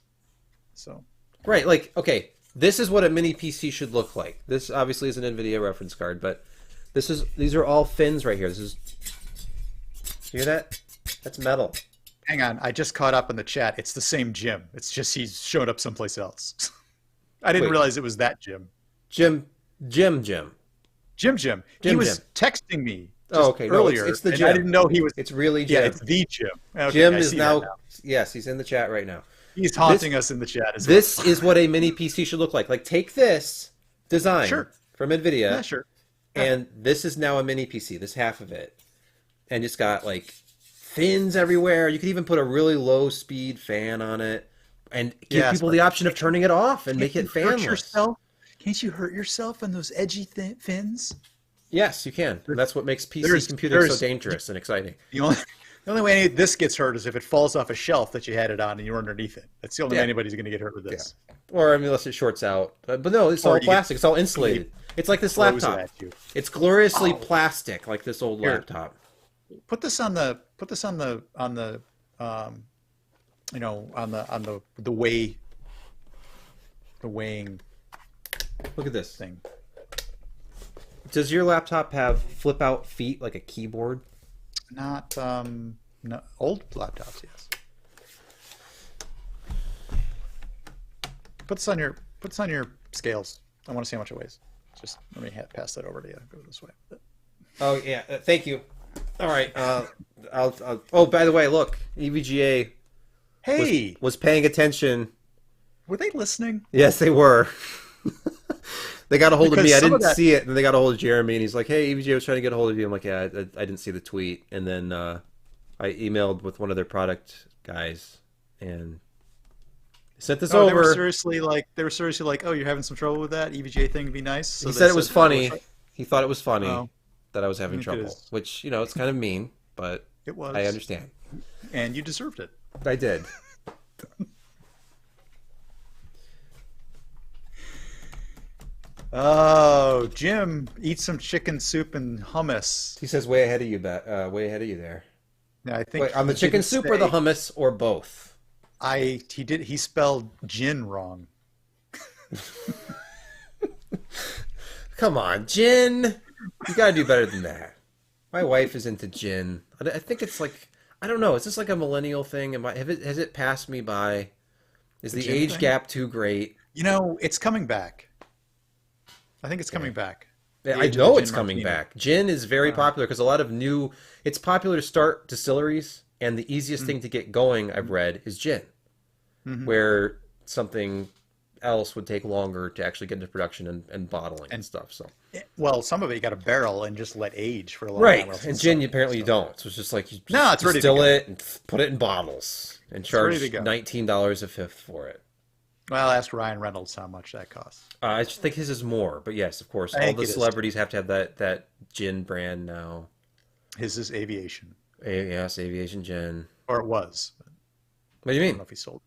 So right, okay, this is what a mini PC should look like. This obviously is an NVIDIA reference card, but these are all fins right here. You hear that? That's metal. Hang on, I just caught up in the chat. It's the same Jim. It's just he's showed up someplace else. I didn't realize it was that Jim. Jim. He was texting me earlier. It's the Jim. I didn't know he was. It's really Jim. Yeah, it's the Jim. Okay, Jim is now. Yes, he's in the chat right now. He's haunting us in the chat as well. This is what a mini PC should look like. Like, take this design from NVIDIA, Yeah, sure. and this is now a mini PC, this half of it. And it's got, like, fins everywhere. You could even put a really low-speed fan on it and give people the option of turning it off and make it fanless. Can't you hurt yourself on those edgy fins? Yes, you can. And that's what makes PC computing so dangerous and exciting. The only way any of this gets hurt is if it falls off a shelf that you had it on and you're underneath it. That's the only way anybody's going to get hurt with this. Yeah. Or unless it shorts out. But no, it's all plastic. It's all insulated. It's like this laptop. It's gloriously plastic, like this old laptop. Put this on the weighing. Look at this thing. Does your laptop have flip out feet like a keyboard? Not no, old laptops, yes. Put this on your scales. I want to see how much it weighs. Just let me pass that over to you. Go this way. Oh yeah, thank you. All right. I'll. Oh, by the way, look, EVGA. Hey, was paying attention. Were they listening? Yes, they were. They got a hold of me. I didn't see it, and they got a hold of Jeremy, and he's like, "Hey, EVGA was trying to get a hold of you." I'm like, "Yeah, I didn't see the tweet." And then I emailed with one of their product guys, and sent this over. They were seriously like, "Oh, you're having some trouble with that EVGA thing? To be nice." So he said it was funny. He thought it was funny that I was having trouble, which it's kind of mean, but it was. I understand, and you deserved it. I did. Oh, Jim, eat some chicken soup and hummus. He says way ahead of you, way ahead of you there. Yeah, I think. Wait, on the chicken soup or the hummus or both? He spelled gin wrong. Come on, gin. You gotta do better than that. My wife is into gin. I think it's like, I don't know. Is this like a millennial thing? Has it passed me by? Is the age gap too great? It's coming back. I think it's coming back. I know it's coming back. Gin is very popular because a lot of it's popular to start distilleries, and the easiest thing to get going, I've read, is gin, where something else would take longer to actually get into production and bottling and stuff. So, well, some of it you got to barrel and just let age for a long time. Right, and gin apparently you don't. So it's just like you distill it and put it in bottles and charge $19 a fifth for it. Well, ask Ryan Reynolds how much that costs. I think his is more, but yes, of course, all the celebrities have to have that gin brand now. His is Aviation. Yes, Aviation gin. Or it was. What do you mean? I don't know if he sold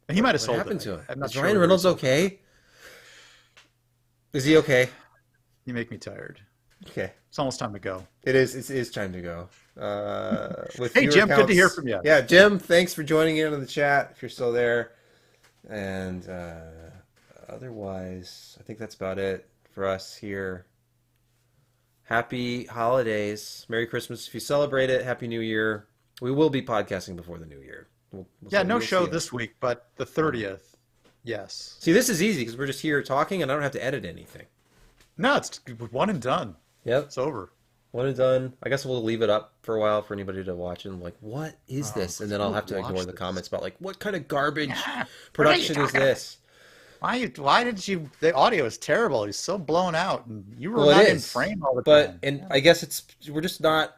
it. He might have sold it. What happened to him? I'm not is sure Ryan Reynolds okay? Is he okay? You make me tired. Okay. It's almost time to go. It is time to go. Hey, Jim, good to hear from you. Yeah, Jim, thanks for joining in on the chat if you're still there. And otherwise, I think that's about it for us here. Happy holidays. Merry Christmas if you celebrate it. Happy New Year. We will be podcasting before the New Year. We'll no show this week, but the 30th, yes. See, this is easy because we're just here talking and I don't have to edit anything. No, it's one and done. Yep. It's over. One and done. I guess we'll leave it up for a while for anybody to watch and like, what is this? And then I'll have to ignore the comments about like, what kind of garbage production is this? Why did you? The audio is terrible. He's so blown out, and you were not in frame all the time. I guess we're just not.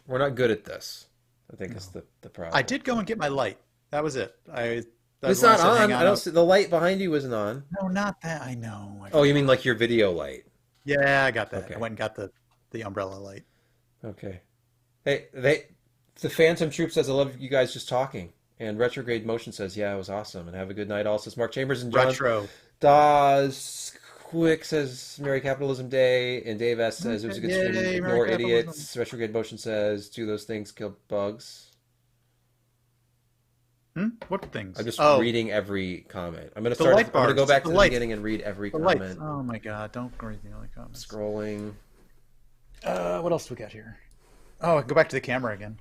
We're not good at this. I think is the problem. I did go and get my light. That was it. It's not on. I don't see the light behind you isn't on. No, not that. I know. Oh, you mean like your video light? Yeah, I got that. Okay. I went and got the umbrella light. Okay. Hey, the Phantom Troop says, I love you guys just talking. And Retrograde Motion says, yeah, it was awesome. And have a good night. All says Mark Chambers and John. Retro. Dawes Quick says, Merry Capitalism Day. And Dave S says, it was a good stream. Ignore idiots. Retrograde Motion says, do those things kill bugs? What things? I'm just reading every comment. I'm going to go back to the beginning and read every comment. Lights. Oh my God! Don't read the only comments. Scrolling. What else do we got here? Oh, I can go back to the camera again.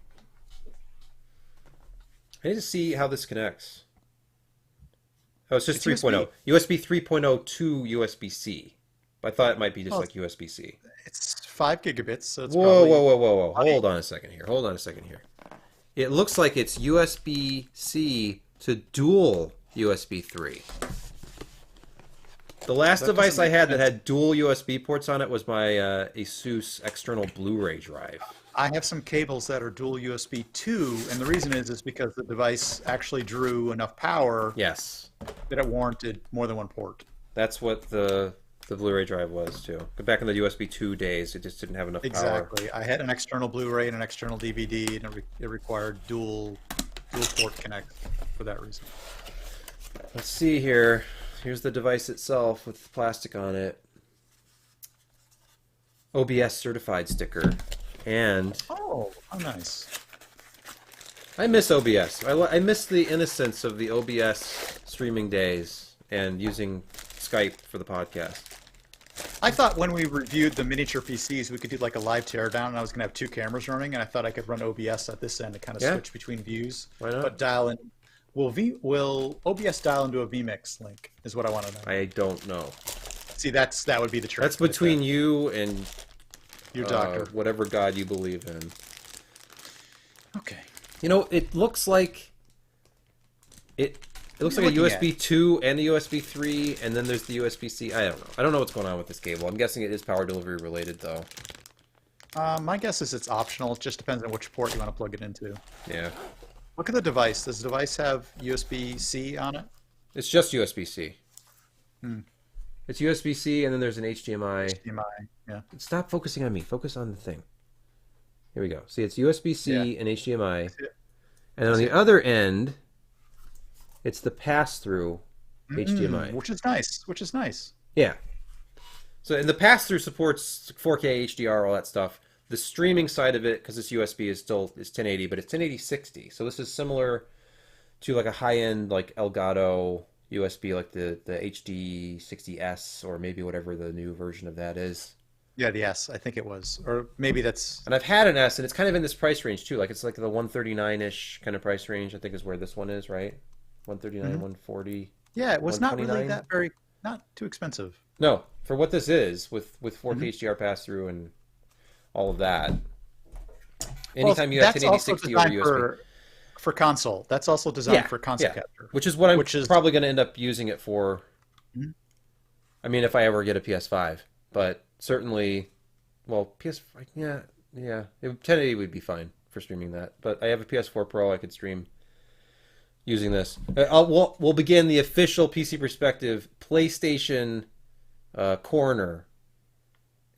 I need to see how this connects. Oh, it's just 3.0. USB 3.0 to USB-C. I thought it might be just like USB-C. It's 5 gigabits, so it's Whoa. Hold on a second here. It looks like it's USB-C to dual USB 3. The last That device doesn't I make had that sense. had dual USB ports on it was my Asus external Blu-ray drive. I have some cables that are dual USB 2, and the reason is because the device actually drew enough power Yes, that it warranted more than one port. that's what the Blu-ray drive was too. But back in the USB 2 days, it just didn't have enough power. Exactly. I had an external Blu-ray and an external DVD, and it required dual port connect for that reason. Let's see here. Here's the device itself with plastic on it. OBS certified sticker. And Oh, how nice. I miss OBS. I miss the innocence of the OBS streaming days and using Skype for the podcast. I thought when we reviewed the miniature PCs, we could do like a live teardown, and I was going to have two cameras running, and I thought I could run OBS at this end to kind of Yeah. switch between views. Why not? But dial in. Will OBS dial into a vMix link? Is what I want to know. I don't know. See, that would be the trick. That's right between there. you and Your doctor. whatever God you believe in. Okay. You know, it looks like it looks like a Looking USB 2 and a USB 3, and then there's the USB-C. I don't know. I don't know what's going on with this cable. I'm guessing it is power delivery related, though. My guess is it's optional. It just depends on which port you want to plug it into. Yeah. Look at the device. Does the device have USB-C on it? It's just USB-C. Hmm. It's USB-C, and then there's an HDMI. HDMI. Yeah. Stop focusing on me. Focus on the thing. Here we go. See, it's USB-C Yeah. and HDMI. See it? And on the other end, it's the pass-through HDMI. Which is nice. Which is nice. Yeah. So, and the pass-through supports 4K HDR, all that stuff. The streaming side of it, because it's USB, is 1080, but it's 1080-60. So this is similar to like a high-end like Elgato USB, like the HD60S, or maybe whatever the new version of that is. Yeah, the S, I think it was. Or maybe that's... And I've had an S, and it's kind of in this price range too. Like it's like the 139-ish kind of price range, I think is where this one is, right? 139, 140. Yeah, it was not really 129? that very... Not too expensive. No, for what this is, with 4K HDR pass-through and all of that. Anytime you have that's also 1080-60 over designed USB. for console. That's also designed Yeah, for console yeah. capture. Which is what I'm Which is- probably going to end up using it for. Mhm. I mean, if I ever get a PS5. But certainly, well, PS5, yeah. 1080 would be fine for streaming that. But I have a PS4 Pro, I could stream using this. We'll begin the official PC Perspective PlayStation corner.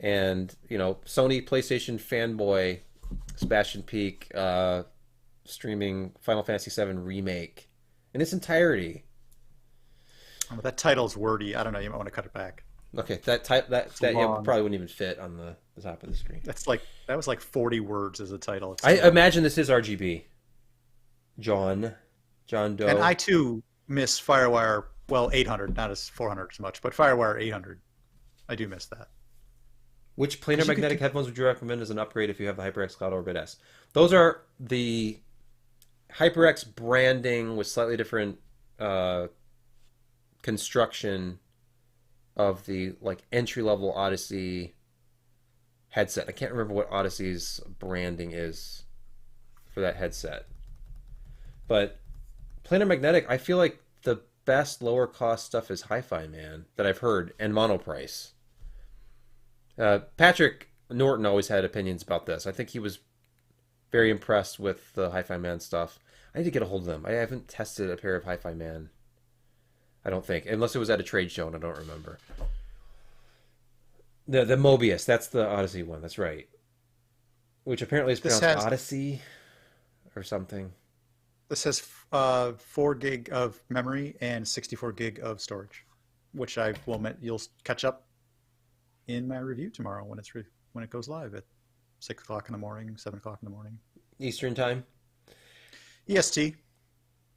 And, you know, Sony PlayStation fanboy Sebastian Peak streaming Final Fantasy VII Remake in its entirety. Oh, that title's wordy. I don't know. You might want to cut it back. Okay, that yeah, long. probably wouldn't even fit on the top of the screen. That was like 40 words as a title. It's I so long. imagine this is RGB. John Doe. And I too miss FireWire. Well, 800, not as 400 as much, but FireWire 800. I do miss that. Which planar 'Cause you magnetic could- headphones would you recommend as an upgrade if you have the HyperX Cloud Orbit S? Those are the HyperX branding with slightly different construction of the like entry-level Odyssey headset. I can't remember what Odyssey's branding is for that headset. But planar magnetic, I feel like the best lower cost stuff is Hi-Fi Man that I've heard, and Monoprice. Patrick Norton always had opinions about this. I think he was very impressed with the Hi-Fi Man stuff. I need to get a hold of them. I haven't tested a pair of Hi-Fi Man. I don't think, unless it was at a trade show and I don't remember. The Mobius, that's the Odyssey one. That's right. Which apparently is This pronounced has- Odyssey or something. This has 4 gig of memory and 64 gig of storage, which you'll catch up in my review tomorrow when when it goes live at 6 o'clock in the morning, 7 o'clock in the morning. Eastern time. EST.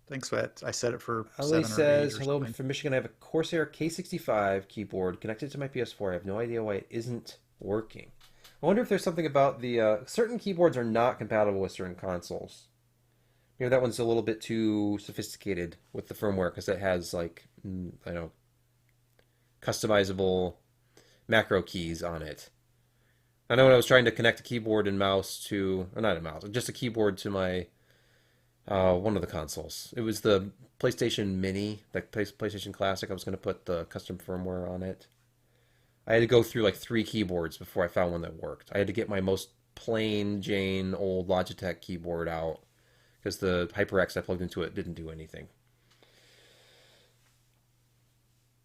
Thanks, Wet. I set it for Ellie 7 or 8 says, or hello something. from Michigan. I have a Corsair K65 keyboard connected to my PS4. I have no idea why it isn't working. I wonder if there's something about the... certain keyboards are not compatible with certain consoles. Maybe that one's a little bit too sophisticated with the firmware because it has, like, I don't know, customizable macro keys on it. I know when I was trying to connect a keyboard and mouse to... Or not a mouse, just a keyboard to my... one of the consoles. It was the PlayStation Mini, like PlayStation Classic, I was going to put the custom firmware on it. I had to go through like 3 keyboards before I found one that worked. I had to get my most plain Jane old Logitech keyboard out because the HyperX I plugged into it didn't do anything.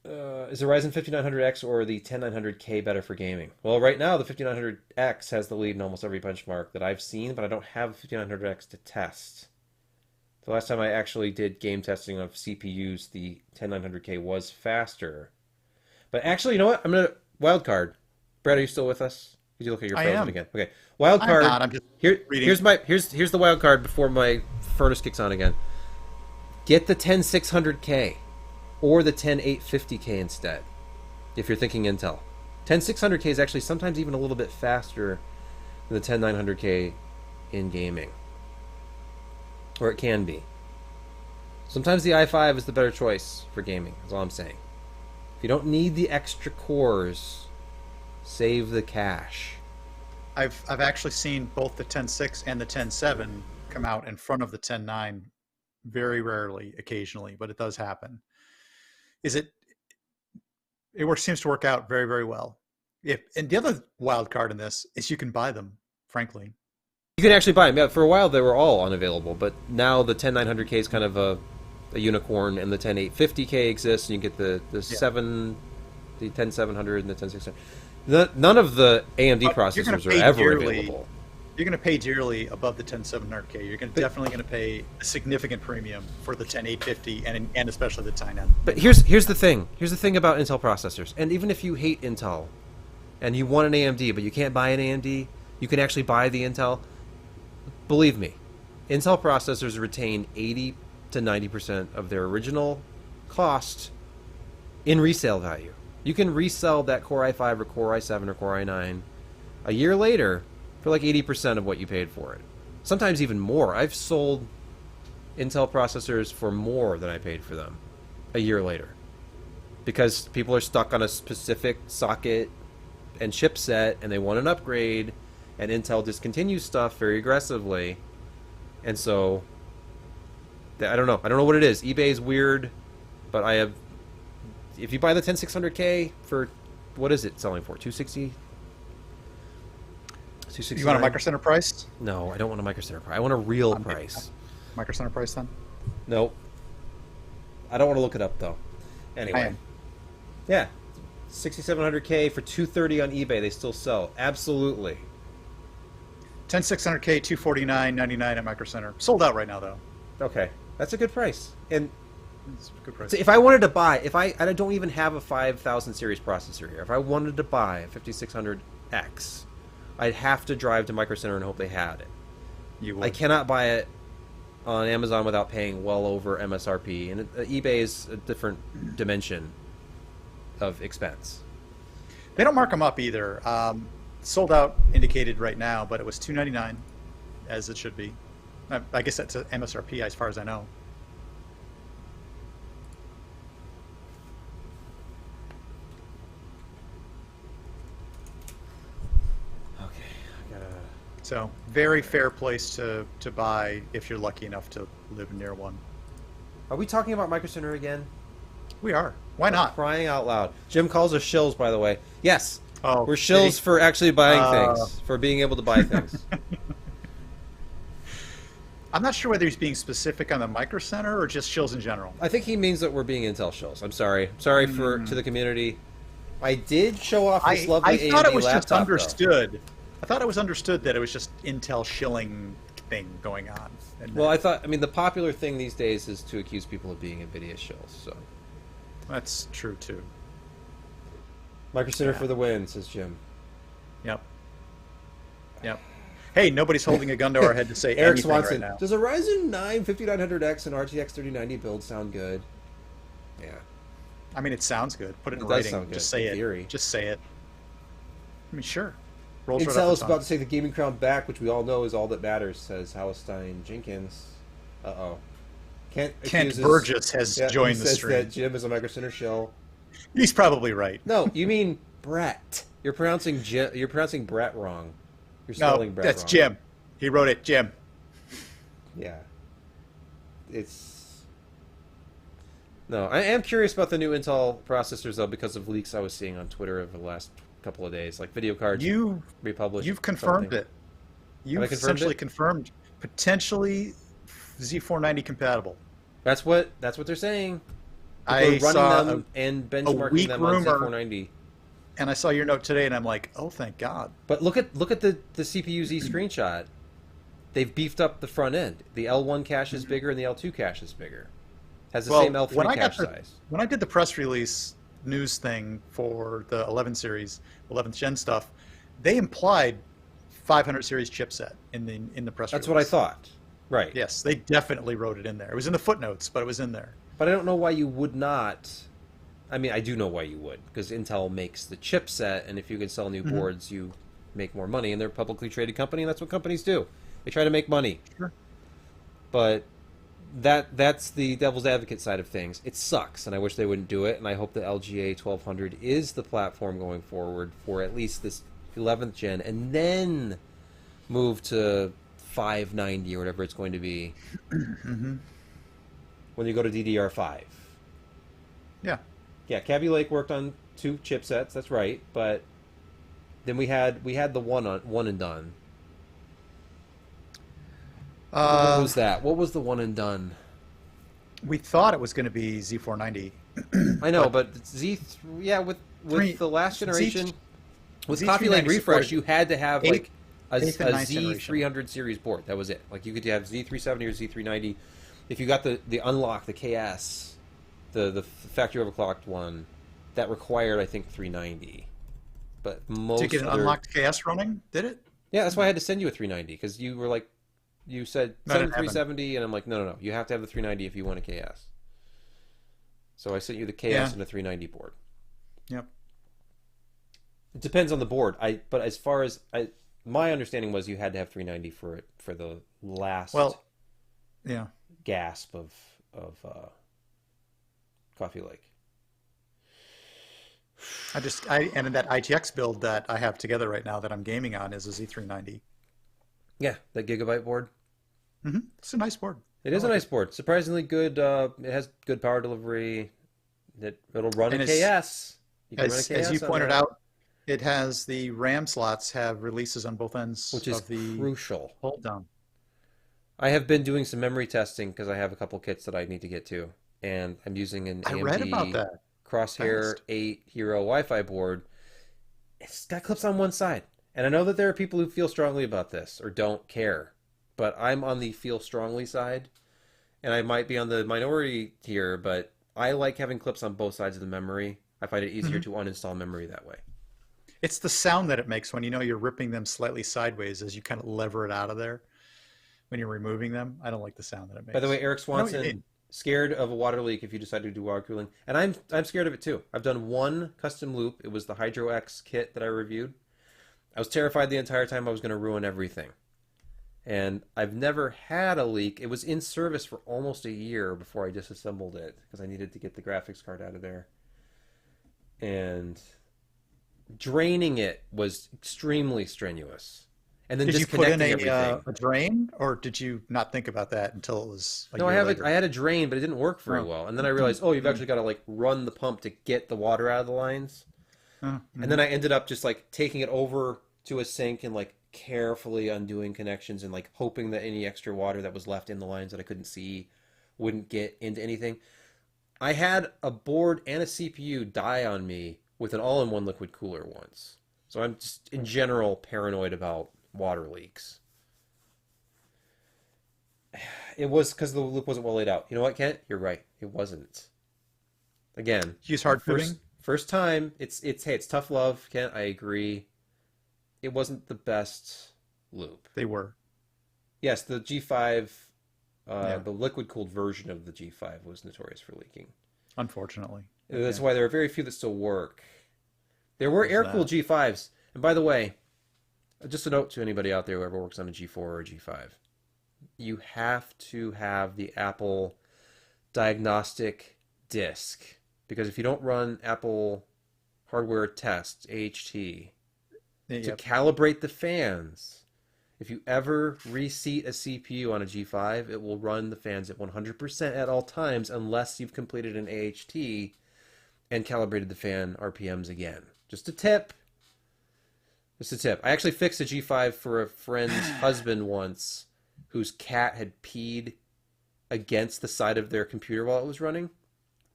Is the Ryzen 5900X or the 10900K better for gaming? Well, right now the 5900X has the lead in almost every benchmark that I've seen, but I don't have a 5900X to test. The last time I actually did game testing of CPUs, the 10900K was faster. But actually, you know what? I'm gonna wild card. Brad, are you still with us? Did you look at your phone again? Okay, wild card. I'm not. I'm just reading. Here's the wild card before my furnace kicks on again. Get the 10600K or the 10850K instead, if you're thinking Intel. 10600K is actually sometimes even a little bit faster than the 10900K in gaming, or it can be. Sometimes the i5 is the better choice for gaming. That's all I'm saying. If you don't need the extra cores, save the cash. I've actually seen both the 10.6 and the 10.7 come out in front of the 10.9 very rarely, occasionally, but it does happen. It seems to work out very, very well. And the other wild card in this is you can buy them, frankly. You can actually buy them. Yeah, for a while they were all unavailable, but now the 10900K is kind of a unicorn, and the 10850K exists, and you get the 10700 and the 10600. None of the AMD processors are ever available. You're going to pay dearly above the 10700K. You're definitely going to pay a significant premium for the 10850 and especially the 10. But here's the thing. Here's the thing about Intel processors. And even if you hate Intel and you want an AMD, but you can't buy an AMD, you can actually buy the Intel. Believe me, Intel processors retain 80 to 90% of their original cost in resale value. You can resell that Core i5 or Core i7 or Core i9 a year later for like 80% of what you paid for it. Sometimes even more. I've sold Intel processors for more than I paid for them a year later, because people are stuck on a specific socket and chipset and they want an upgrade, and Intel discontinues stuff very aggressively. And so I don't know what it is. eBay is weird, but if you buy the 10600K for, what is it selling for? 260? You want a Micro Center price? No, I don't want a Micro Center price. I want a real price. Micro Center price then? Nope. I don't want to look it up though. Anyway. Yeah. 6700K for 230 on eBay. They still sell. Absolutely. 10600K, 249.99 at Micro Center. Sold out right now though. Okay. That's a good price. And it's a good price. So if I wanted to buy, I don't even have a 5000 series processor here. If I wanted to buy a 5600X, I'd have to drive to Micro Center and hope they had it. You would. I cannot buy it on Amazon without paying well over MSRP, and eBay is a different dimension of expense. They don't mark them up either. Sold out indicated right now, but it was $299, as it should be. I guess that's MSRP as far as I know. So very fair place to buy if you're lucky enough to live near one. Are we talking about Micro Center again? We are. Why not? Crying out loud. Jim calls us shills, by the way. Yes. Oh, we're shills for actually buying things, for being able to buy things. I'm not sure whether he's being specific on the Micro Center or just shills in general. I think he means that we're being Intel shills. I'm sorry. Sorry to the community. I did show off this lovely AMD laptop, I thought it was just understood. Though. I thought it was understood that it was just Intel shilling thing going on. Well, the popular thing these days is to accuse people of being NVIDIA shills. So that's true too. Micro Center for the win, says Jim. Yep. Hey, nobody's holding a gun to our head to say Eric anything Swanson, right now. Does a Ryzen 9 5900X and RTX 3090 build sound good? Yeah. I mean, it sounds good. Put it in does writing. Sound good. Just say in it. theory. Just say it. I mean, sure. Intel is about to take the gaming crown back, which we all know is all that matters, says Halstein Jenkins. Kent Burgess has joined the stream. That Jim is a Micro Center shill. He's probably right. No, you mean Brett. You're pronouncing Brett wrong. You're spelling Brett wrong. That's Jim. He wrote it, Jim. Yeah. It's No, I am curious about the new Intel processors though, because of leaks I was seeing on Twitter over the last couple of days, like video cards You republished you've confirmed something. it. Have I You've confirmed essentially it? confirmed potentially Z490 compatible. That's what they're saying. People are I running saw them and a benchmarking weak them on rumor, Z490. and I saw your note today, and I'm like, oh, thank God. But look at the CPU Z screenshot. They've beefed up the front end. The L1 cache is bigger and the L2 cache is bigger. Has the same Well, L3 cache size. when I did the press release news thing for the 11 series, 11th gen stuff, they implied 500 series chipset in the press That's release. what I thought. Right. Yes, they definitely wrote it in there. It was in the footnotes, but it was in there. But I don't know why you would not. I mean, I do know why you would, because Intel makes the chipset, and if you can sell new boards, you make more money, and they're a publicly traded company, and that's what companies do. They try to make money. Sure. But that's the devil's advocate side of things. It sucks, and I wish they wouldn't do it, and I hope the LGA 1200 is the platform going forward for at least this 11th gen, and then move to 590 or whatever it's going to be when you go to DDR5. Yeah. Yeah, Kaby Lake worked on 2 chipsets, that's right, but then we had the one and done. What was that? What was the one and done? We thought it was going to be Z490. I know, but with the last generation, with Coffee Lake Refresh, you had to have like a Z300 series board. That was it. Like you could have Z370 or Z390. If you got the unlock, the KS, the factory overclocked one, that required I think 390. But most Did you get an unlocked KS running? Did it? Yeah, that's why I had to send you a 390 because you were like. You said send 370, and I'm like, no. You have to have the 390 if you want a KS. So I sent you the KS and a 390 board. Yep. It depends on the board. But as far as my understanding was, you had to have 390 for the last gasp of Coffee Lake. And in that ITX build that I have together right now that I'm gaming on is a Z390. Yeah, that Gigabyte board. It's a nice board. It is a nice board. Surprisingly good. It has good power delivery. It'll run a KS. You can run a KS as you pointed out, it has the RAM slots have releases on both ends, which is crucial. Hold down. I have been doing some memory testing because I have a couple kits that I need to get to, and I'm using an AMD Crosshair 8 Hero Wi-Fi board. It's got clips on one side. And I know that there are people who feel strongly about this or don't care, but I'm on the feel strongly side, and I might be on the minority here, but I like having clips on both sides of the memory. I find it easier to uninstall memory that way. It's the sound that it makes when you're ripping them slightly sideways as you kind of lever it out of there when you're removing them. I don't like the sound that it makes. By the way, Eric Swanson, scared of a water leak if you decide to do water cooling, and I'm scared of it too. I've done one custom loop. It was the Hydro X kit that I reviewed. I was terrified the entire time I was going to ruin everything. And I've never had a leak. It was in service for almost a year before I disassembled it because I needed to get the graphics card out of there. And draining it was extremely strenuous. And then did disconnecting you put in everything. A drain, or did you not think about that until it was a year later? I had a drain, but it didn't work very well. And then I realized, you've actually got to like run the pump to get the water out of the lines. And then I ended up just like taking it over to a sink and like carefully undoing connections and like hoping that any extra water that was left in the lines that I couldn't see wouldn't get into anything. I had a board and a CPU die on me with an all-in-one liquid cooler once. So I'm just in general paranoid about water leaks. It was because the loop wasn't well laid out. You know what, Kent? You're right. It wasn't. Again, use hard footing. First time. It's tough love, Kent. I agree. It wasn't the best loop. They were. Yes, the G5, the liquid-cooled version of the G5 was notorious for leaking. Unfortunately. That's why there are very few that still work. There were air-cooled G5s. And by the way, just a note to anybody out there who ever works on a G4 or a G5. You have to have the Apple diagnostic disk. Because if you don't run Apple hardware tests, AHT, to calibrate the fans, If you ever reseat a CPU on a G5, it will run the fans at 100% at all times unless you've completed an AHT and calibrated the fan RPMs again. Just a tip. Just a tip. I actually fixed a G5 for a friend's husband once whose cat had peed against the side of their computer while it was running.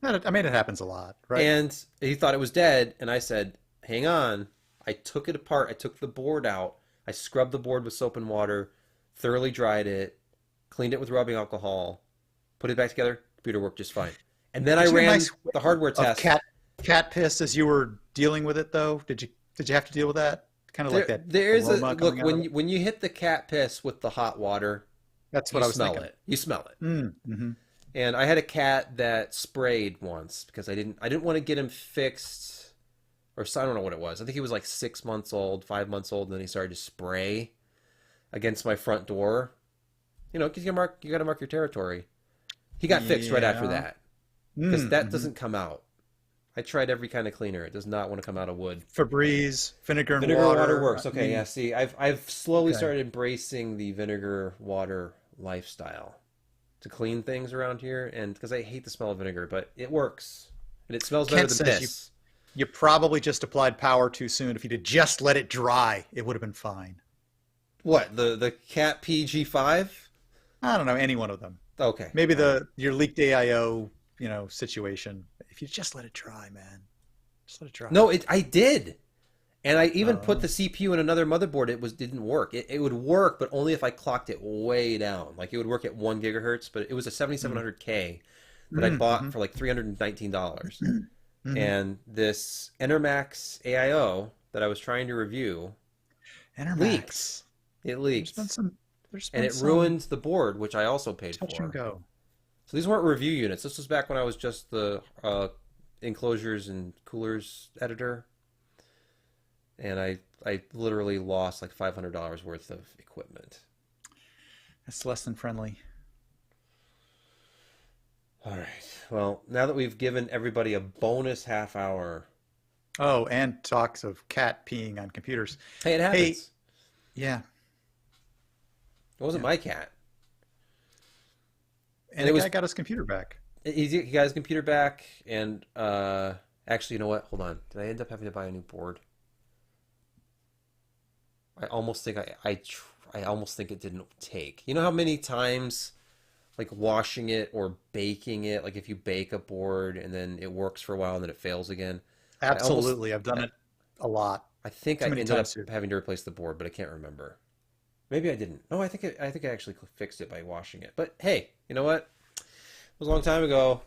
I mean, it happens a lot, right? And he thought it was dead, and I said, hang on. I took it apart. I took the board out. I scrubbed the board with soap and water, thoroughly dried it, cleaned it with rubbing alcohol, put it back together. Computer worked just fine. And then I ran the hardware test. Cat piss as you were dealing with it, though. Did you have to deal with that? Kind of like that. There's a look when you hit the cat piss with the hot water. That's what I was thinking. You smell it. Mm-hmm. And I had a cat that sprayed once because I didn't want to get him fixed. Or I don't know what it was. I think he was like 6 months old, 5 months old, and then he started to spray against my front door. You know, because you got to mark your territory. He got fixed right after that because that doesn't come out. I tried every kind of cleaner. It does not want to come out of wood. Febreze, vinegar and water works. Okay, yeah. See, I've slowly started embracing the vinegar water lifestyle to clean things around here, and because I hate the smell of vinegar, but it works and it smells better than piss. You probably just applied power too soon. If you'd just let it dry, it would have been fine. What, the Cat PG5? I don't know, any one of them. Okay. Maybe your leaked AIO, situation. If you just let it dry, man. Just let it dry. No, I did. And I even put the CPU in another motherboard. It didn't work. It would work, but only if I clocked it way down. Like it would work at 1 gigahertz, but it was a 7700K that I bought for like $319. And this Enermax AIO that I was trying to review leaked. It leaked. And it ruined the board, which I also paid for. Touch and go. So these weren't review units. This was back when I was just the enclosures and coolers editor. And I literally lost like $500 worth of equipment. That's less than friendly. All right. Well, now that we've given everybody a bonus half hour. Oh, and talks of cat peeing on computers. Hey, it happens. Hey, yeah. It wasn't my cat. And the guy got his computer back. He got his computer back, and actually, you know what? Hold on. Did I end up having to buy a new board? I almost think I almost think it didn't take. You know how many times, like washing it or baking it, like if you bake a board and then it works for a while and then it fails again? Absolutely. I've done it a lot. I think I ended up having to replace the board, but I can't remember. Maybe I didn't. No, I think I actually fixed it by washing it. But hey, you know what? It was a long time ago,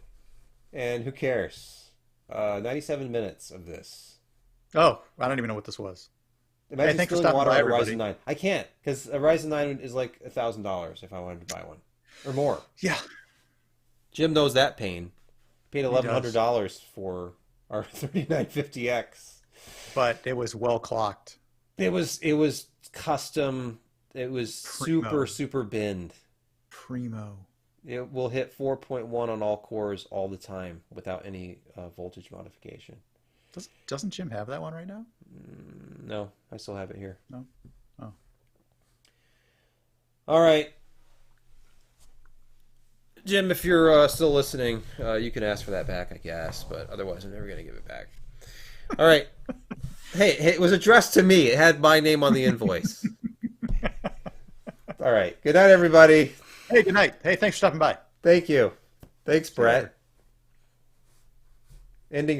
and who cares? 97 minutes of this. Oh, I don't even know what this was. Imagine spilling water on a Ryzen 9. I can't, because a Ryzen 9 is like $1,000 if I wanted to buy one. Or more. Yeah. Jim knows that pain. Paid $1,100 for our 3950X. But it was well clocked. It was custom. It was super binned. Primo. It will hit 4.1 on all cores all the time without any voltage modification. Doesn't Jim have that one right now? No, I still have it here. No? Oh. All right. Jim, if you're still listening, you can ask for that back, I guess, but otherwise I'm never going to give it back. All right. Hey, it was addressed to me. It had my name on the invoice. All right. Good night, everybody. Hey, good night. Hey, thanks for stopping by. Thank you. Thanks, Brett. Ending